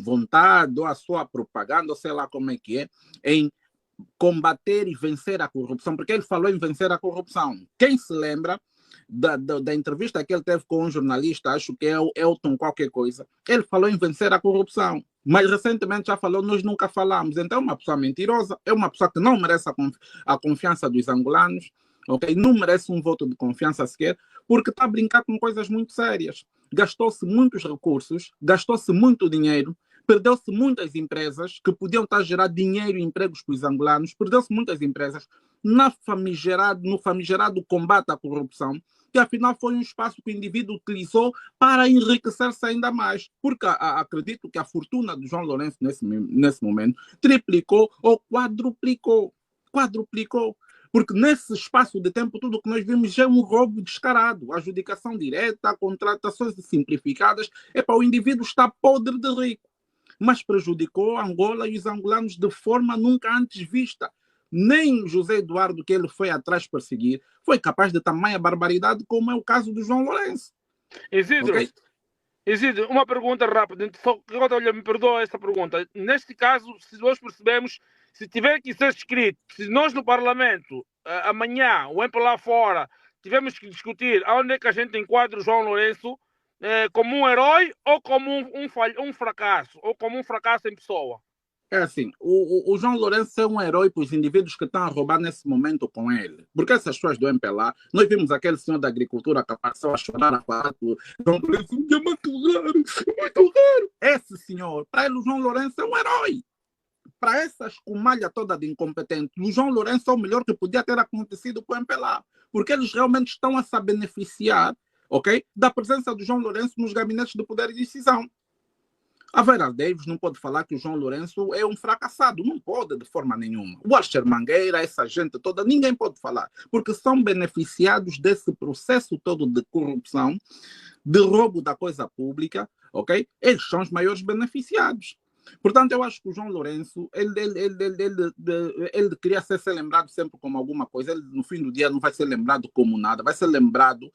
vontade ou a sua propaganda, ou sei lá como é que é, em combater e vencer a corrupção, porque ele falou em vencer a corrupção. Quem se lembra da entrevista que ele teve com um jornalista, acho que é o Elton qualquer coisa, ele falou em vencer a corrupção, mas recentemente já falou, nós nunca falamos. Então é uma pessoa mentirosa, é uma pessoa que não merece a confiança dos angolanos, okay? Não merece um voto de confiança sequer, porque está a brincar com coisas muito sérias. Gastou-se muitos recursos, gastou-se muito dinheiro, perdeu-se muitas empresas que podiam estar a gerar dinheiro e empregos para os angolanos, perdeu-se muitas empresas no famigerado combate à corrupção, que afinal foi um espaço que o indivíduo utilizou para enriquecer-se ainda mais, porque acredito que a fortuna do João Lourenço nesse momento triplicou ou quadruplicou, porque nesse espaço de tempo tudo o que nós vimos já é um roubo descarado, adjudicação direta, contratações simplificadas, o indivíduo está podre de rico, mas prejudicou Angola e os angolanos de forma nunca antes vista. Nem José Eduardo, que ele foi atrás perseguir, foi capaz de tamanha barbaridade, como é o caso do João Lourenço. Isidro, okay? Existe uma pergunta rápida, só que olha, me perdoa essa pergunta. Neste caso, se nós percebemos, se tiver que ser escrito, se nós no Parlamento, amanhã, ou lá fora, tivemos que discutir aonde é que a gente enquadra o João Lourenço como um herói ou como um fracasso, ou como um fracasso em pessoa. É assim, o João Lourenço é um herói para os indivíduos que estão a roubar nesse momento com ele. Porque essas pessoas do MPLA, nós vimos aquele senhor da agricultura que passou a chorar a falar que o João Lourenço é muito raro, muito raro. Esse senhor, para ele o João Lourenço é um herói. Para essa escumalha toda de incompetente, o João Lourenço é o melhor que podia ter acontecido com o MPLA. Porque eles realmente estão a se beneficiar, ok, da presença do João Lourenço nos gabinetes de poder e decisão. A Vera Davis não pode falar que o João Lourenço é um fracassado. Não pode, de forma nenhuma. O Archer Mangueira, essa gente toda, ninguém pode falar. Porque são beneficiados desse processo todo de corrupção, de roubo da coisa pública, ok? Eles são os maiores beneficiados. Portanto, eu acho que o João Lourenço, ele queria ser lembrado sempre como alguma coisa. Ele, no fim do dia, não vai ser lembrado como nada. Vai ser lembrado,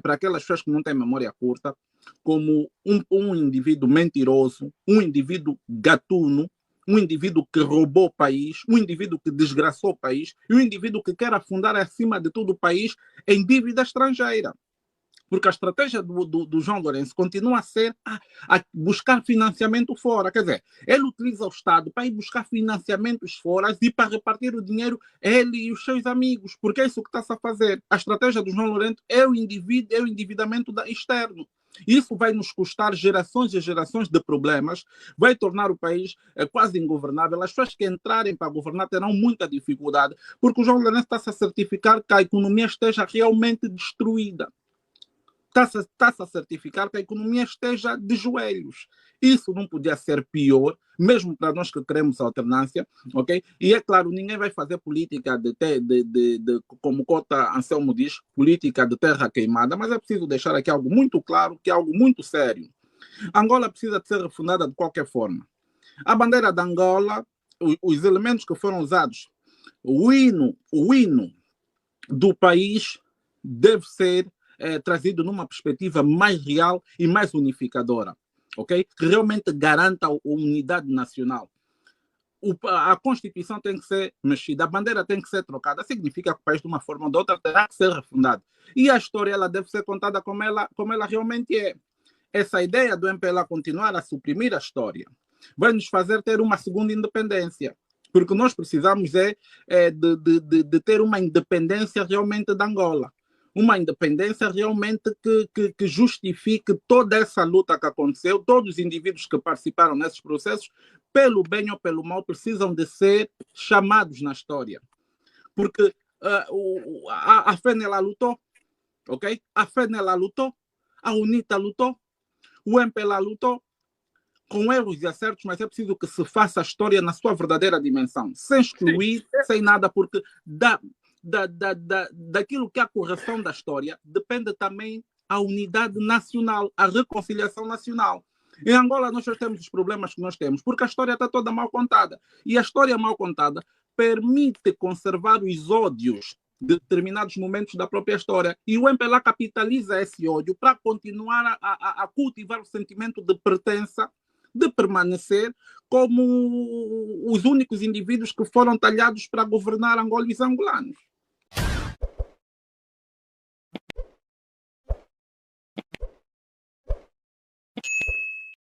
para aquelas pessoas que não têm memória curta, como um indivíduo mentiroso, um indivíduo gatuno, um indivíduo que roubou o país, um indivíduo que desgraçou o país e um indivíduo que quer afundar acima de todo o país em dívida estrangeira. Porque a estratégia do João Lourenço continua a ser a buscar financiamento fora. Quer dizer, ele utiliza o Estado para ir buscar financiamentos fora e para repartir o dinheiro ele e os seus amigos. Porque é isso que está-se a fazer. A estratégia do João Lourenço é o endividamento externo. Isso vai nos custar gerações e gerações de problemas, vai tornar o país quase ingovernável. As pessoas que entrarem para governar terão muita dificuldade, porque o João Lourenço está-se a certificar que a economia esteja realmente destruída. Está-se a certificar que a economia esteja de joelhos. Isso não podia ser pior, mesmo para nós que queremos alternância, ok? E é claro, ninguém vai fazer política como Cota Anselmo diz, política de terra queimada, mas é preciso deixar aqui algo muito claro, que é algo muito sério. Angola precisa de ser refundada de qualquer forma. A bandeira de Angola, os elementos que foram usados, o hino do país deve ser trazido numa perspectiva mais real e mais unificadora, ok? Que realmente garanta a unidade nacional. A Constituição tem que ser mexida, a bandeira tem que ser trocada. Significa que o país, de uma forma ou de outra, terá que ser refundado. E a história ela deve ser contada como ela realmente é. Essa ideia do MPLA continuar a suprimir a história vai nos fazer ter uma segunda independência. Porque nós precisamos de ter uma independência realmente da Angola. Uma independência realmente que justifique toda essa luta que aconteceu. Todos os indivíduos que participaram nesses processos, pelo bem ou pelo mal, precisam de ser chamados na história. Porque a FENELA lutou, ok? A FENELA lutou, a UNITA lutou, o MPLA lutou, com erros e acertos, mas é preciso que se faça a história na sua verdadeira dimensão, sem excluir, sem nada, porque daquilo que é a correção da história depende também a unidade nacional, a reconciliação nacional. Em Angola nós já temos os problemas que nós temos, porque a história está toda mal contada. E a história mal contada permite conservar os ódios de determinados momentos da própria história. E o MPLA capitaliza esse ódio para continuar a cultivar o sentimento de pertença, de permanecer como os únicos indivíduos que foram talhados para governar Angola e os angolanos.